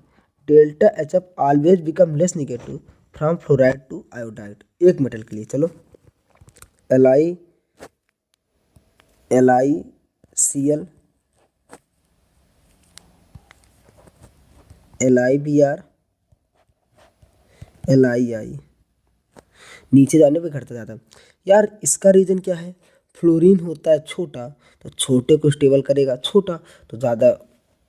delta HF always become less negative from fluoride to iodide. एक मेटल के लिए चलो, LiCl, LiBr, LiI, नीचे जाने पे घटता जाता है। यार इसका रीज़न क्या है, फ्लोरीन होता है छोटा, तो छोटे को स्टेबल करेगा, छोटा तो ज़्यादा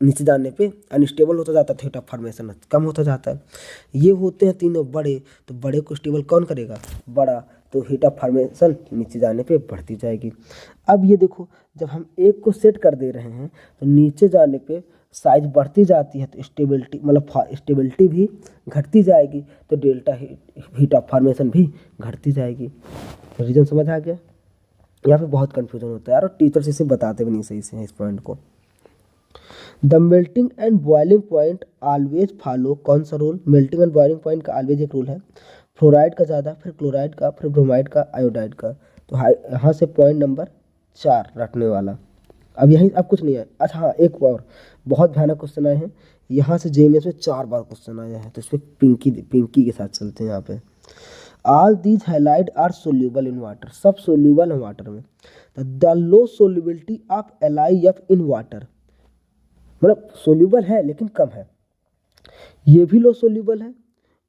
नीचे जाने पे अनस्टेबल होता जाता है, हीट ऑफ फॉर्मेशन कम होता जाता है। ये होते हैं तीनों बड़े, तो बड़े को स्टेबल कौन करेगा, बड़ा, तो हीट ऑफ फॉर्मेशन नीचे जाने पे बढ़ती जाएगी। अब ये देखो, जब हम एक को सेट कर दे रहे हैं तो नीचे जाने पे साइज बढ़ती जाती है, तो स्टेबिलिटी मतलब स्टेबिलिटी भी घटती जाएगी, तो डेल्टा हीट ऑफ फॉर्मेशन भी घटती जाएगी। तो रीज़न समझ आ गया। यहाँ पे बहुत कन्फ्यूजन होता है यार, और टीचर्स इसे बताते भी नहीं सही से हैं इस पॉइंट को। The melting and boiling point always follow, कौन सा rule, melting and boiling point का ऑलवेज एक रूल है, फ्लोराइड का ज़्यादा, फिर क्लोराइड का, फिर ब्रोमाइड का, आयोडाइड का। तो यहाँ से पॉइंट नंबर 4 रटने वाला। अब यहीं अब कुछ नहीं है। अच्छा हाँ, एक और बहुत भयानक क्वेश्चन आए हैं यहाँ से, JMS में 4 बार क्वेश्चन आया है, तो इसमें पिंकी के साथ चलते हैं यहाँ पे। All these halide are soluble in water, सब सोल्यूबल है वाटर में। The low solubility of LiF in water, मतलब सोल्यूबल है लेकिन कम है, ये भी लो सोल्यूबल है।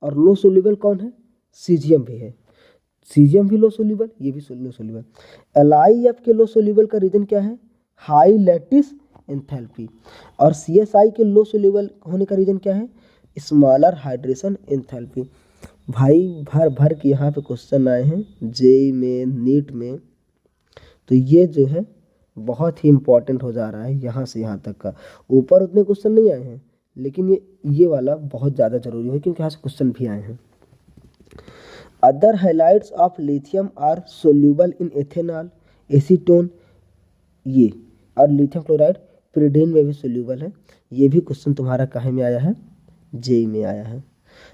और लो सोल्यूबल कौन है, सीजियम भी है, सीजियम भी लो सोल्यूबल, ये भी लो सोल्यूबल। LiF के लो सोल्यूबल का रीजन क्या है, हाई लैटिस एंथैल्पी। और CSI के लो सोल्यूबल होने का रीजन क्या है, स्मॉलर हाइड्रेशन एंथैल्पी। भाई भर भर के यहाँ पे क्वेश्चन आए हैं JEE में, नीट में, तो ये जो है बहुत ही इम्पोर्टेंट हो जा रहा है यहाँ से यहाँ तक का। ऊपर उतने क्वेश्चन नहीं आए हैं, लेकिन ये वाला बहुत ज़्यादा ज़रूरी है क्योंकि यहाँ से क्वेश्चन भी आए हैं। Other highlights of lithium are soluble in ethanol, acetone, ये और लिथियम क्लोराइड प्रीडेन में भी सोल्यूबल है। ये भी क्वेश्चन तुम्हारा कहाँ में आया है, जेई में आया है।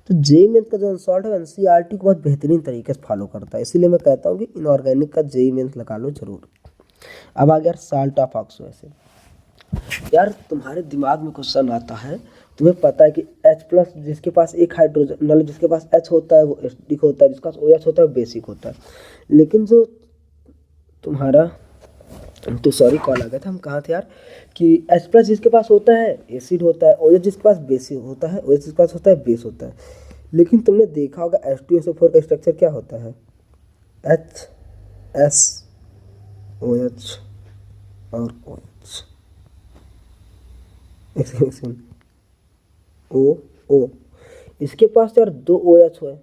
तो जेई मेंस का जो अनसॉल्व है एनसीईआरटी को बहुत बेहतरीन तरीके से फॉलो करता है, इसीलिए मैं कहता हूँ कि इनऑर्गेनिक का जेई मेंस लगा लो जरूर। अब आ गया साल्ट ऑफ ऑक्सो एसिड। यार तुम्हारे दिमाग में क्वेश्चन आता है, तुम्हें पता है कि H+ जिसके पास एक हाइड्रोजन, मतलब जिसके पास H होता है वो एसिडिक होता है, जिसके पास OH होता है वो बेसिक होता है। लेकिन जो तुम्हारा, तो सॉरी कॉल आ गया था, हम कहाँ थे यार, कि H+ जिसके पास होता है एसिड होता है, OH जिसके पास बेसिक होता है, OH जिसके पास होता है बेस होता है। लेकिन तुमने देखा होगा H2SO4 का स्ट्रक्चर क्या होता है, HSOH और OH, O। इसके पास यार 2 OH है,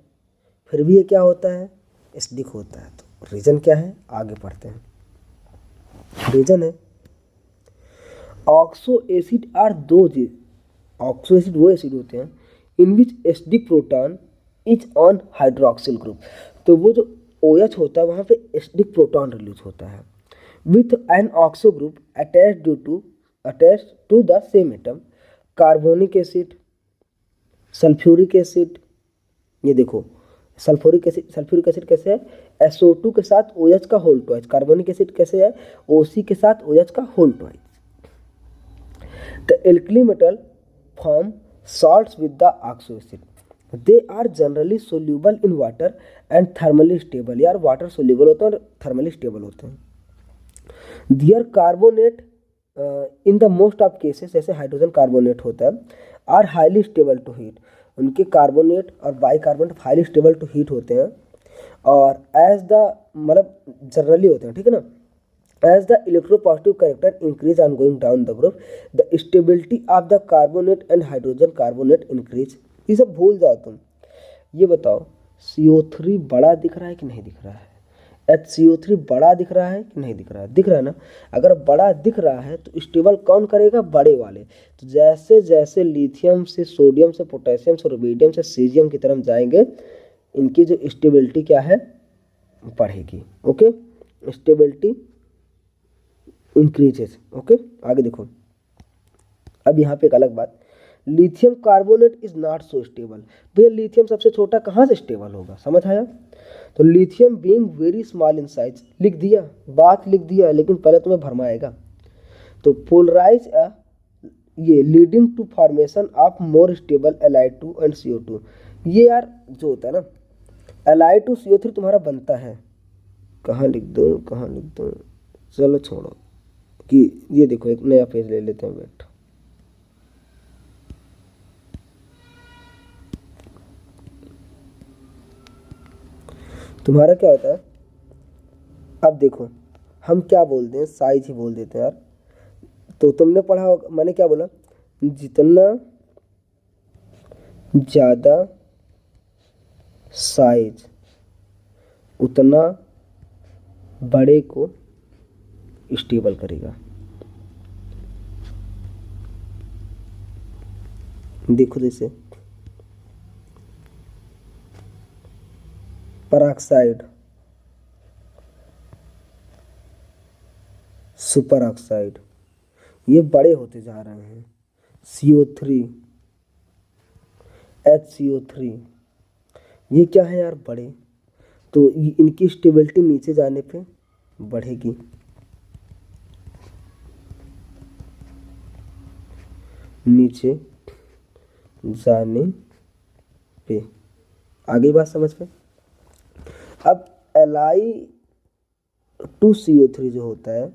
फिर भी ये क्या होता है, एसिडिक होता है। तो रीज़न क्या है, आगे पढ़ते हैं। रीज़न है ऑक्सो एसिड आर दो जी, ऑक्सो एसिड वो एसिड होते हैं in which acidic proton is on hydroxyl group. तो वो जो OH होता है वहाँ पे एसिडिक प्रोटॉन रिलीज होता है with an oxo group attached to the same atom. Carbonic acid, sulphuric acid, ये देखो सल्फ्यूरिक एसिड कैसे है, SO2 के साथ OH का होल ट्वाइस। कार्बोनिक एसिड कैसे है, OC के साथ OH का whole twice. The alkali metal form salts with the oxo acid. They are generally soluble in water and thermally stable. यार वाटर सोल्यूबल होते हैं और थर्मली स्टेबल होते हैं। Their carbonate in the most of cases, जैसे hydrogen carbonate होता है, are highly stable to heat. उनके कार्बोनेट और bicarbonate highly stable to heat होते हैं और एज द, मतलब जनरली होते हैं, ठीक है ना। As the electropositive character increase on going down the group, the stability of the carbonate and hydrogen carbonate increase. ये सब भूल जाओ तुम। ये बताओ CO3 बड़ा दिख रहा है कि नहीं दिख रहा है, HCO3 बड़ा दिख रहा है कि नहीं दिख रहा है, दिख रहा है ना। अगर बड़ा दिख रहा है तो स्टेबल कौन करेगा, बड़े वाले। तो जैसे जैसे लिथियम से सोडियम से पोटेशियम से रुबिडियम से सीजियम की तरफ जाएंगे, इनकी जो स्टेबिलिटी क्या है, बढ़ेगी। Okay, stability increases. ओके, आगे देखो। अब यहाँ पे एक अलग बात, lithium carbonate is not so stable. भैया लिथियम सबसे छोटा कहाँ से स्टेबल होगा, समझ आया। तो lithium being very small in size, लिख दिया, बात लिख दिया, लेकिन पहले तुम्हें भरमाएगा। तो पोलराइज ये leading to formation of more stable Li2 and CO2। ये यार जो होता है ना, Li2CO3 तुम्हारा बनता है, कहाँ लिख दूँ, चलो छोड़ो, कि ये देखो एक नया पेज ले लेते हैं। वेट, तुम्हारा क्या होता है, अब देखो हम क्या बोलते हैं, साइज ही बोल देते हैं यार। तो तुमने पढ़ा होगा, मैंने क्या बोला, जितना ज़्यादा साइज उतना बड़े को स्टेबल करेगा। देखो जैसे पेरोक्साइड, सुपर ऑक्साइड, ये बड़े होते जा रहे हैं। CO3, HCO3, ये क्या है यार, बड़े। तो इनकी स्टेबिलिटी नीचे जाने पे बढ़ेगी। नीचे जाने पे, आगे बात समझ में। अब Li2CO3 जो होता है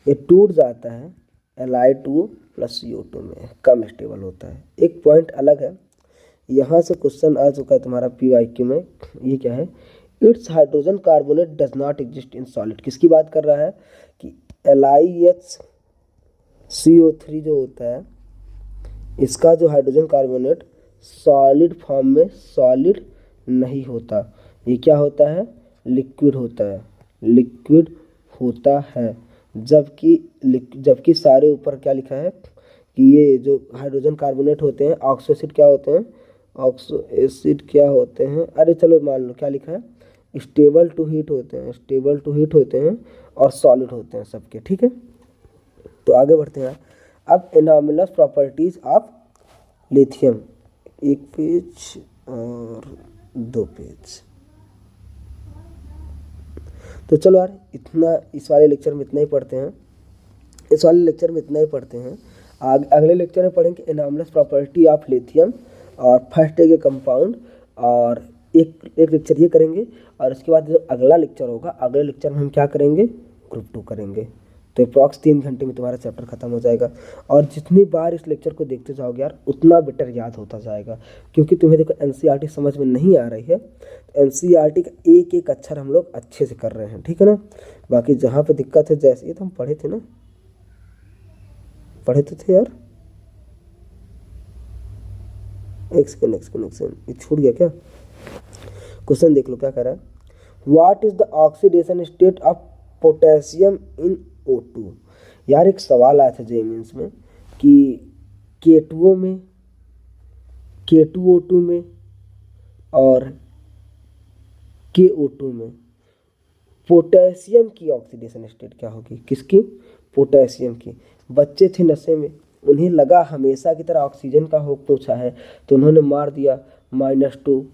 ये टूट जाता है Li2 + CO2 में, कम स्टेबल होता है। एक पॉइंट अलग है, यहाँ से क्वेश्चन आ चुका है तुम्हारा PYQ में। ये क्या है, it's hydrogen carbonate does not exist in solid. किसकी बात कर रहा है कि LiHCO3 जो होता है, इसका जो हाइड्रोजन कार्बोनेट सॉलिड फॉर्म में सॉलिड नहीं होता, ये क्या होता है, लिक्विड होता है, लिक्विड होता है। जबकि सारे ऊपर क्या लिखा है कि ये जो हाइड्रोजन कार्बोनेट होते हैं, ऑक्सो एसिड क्या होते हैं, ऑक्सो एसिड क्या होते हैं, अरे चलो मान लो क्या लिखा है, स्टेबल टू हीट होते हैं, स्टेबल टू हीट होते हैं और सॉलिड होते हैं सबके, ठीक है। तो आगे बढ़ते हैं। अब एनॉर्मलस प्रॉपर्टीज ऑफ लिथियम, एक पेज और 2 पेज। तो चलो यार इतना इस वाले लेक्चर में इतना ही पढ़ते हैं, इस वाले लेक्चर में इतना ही पढ़ते हैं। अगले लेक्चर में पढ़ेंगे एनॉर्मलस प्रॉपर्टी ऑफ लिथियम और फर्स्ट डे के कंपाउंड, और एक लेक्चर ये करेंगे, और इसके बाद जो अगला लेक्चर होगा, अगले लेक्चर में हम क्या करेंगे, ग्रुप 2 करेंगे। तो अप्रॉक्स 3 घंटे में तुम्हारा चैप्टर खत्म हो जाएगा, और जितनी बार इस लेक्चर को देखते जाओगे यार उतना बेटर याद होता जाएगा, क्योंकि तुम्हें देखो एनसीईआरटी समझ में नहीं आ रही है, तो एनसीईआरटी का एक एक अक्षर हम लोग अच्छे से कर रहे हैं, ठीक है ना। बाकी जहाँ पे दिक्कत है, जैसे ये तो हम पढ़े थे ना, पढ़े तो थे यार, एक सेकेंड ये छूट गया क्या, क्वेश्चन देख लो क्या कह रहा है। What is the oxidation state of potassium in O2। यार एक सवाल आया था जेईई मेंस में कि K2O में, K2O2 में और KO2 में पोटेशियम की ऑक्सीडेशन स्टेट क्या होगी, किसकी, पोटेशियम की। बच्चे थे नशे में, उन्हें लगा हमेशा की तरह ऑक्सीजन का हो पूछा है, तो उन्होंने मार दिया -2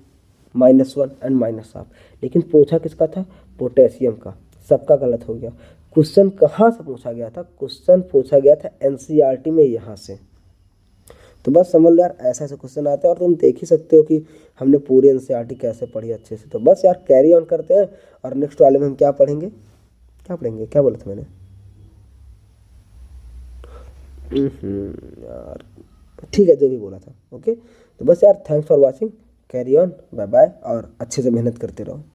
-1 एंड -1, लेकिन पूछा किसका था, पोटेशियम का। सबका गलत हो गया। क्वेश्चन कहाँ से पूछा गया था, क्वेश्चन पूछा गया था एनसीईआरटी में, यहाँ से। तो बस समझ लो यार ऐसा ऐसा क्वेश्चन आते हैं, और तुम देख ही सकते हो कि हमने पूरी एनसीईआरटी कैसे पढ़ी अच्छे से। तो बस यार कैरी ऑन करते हैं, और नेक्स्ट वाले में हम क्या पढ़ेंगे, क्या बोला था मैंने यार, ठीक है जो भी बोला था, ओके। तो बस यार thanks for watching, carry on, bye bye, और अच्छे से मेहनत करते रहो।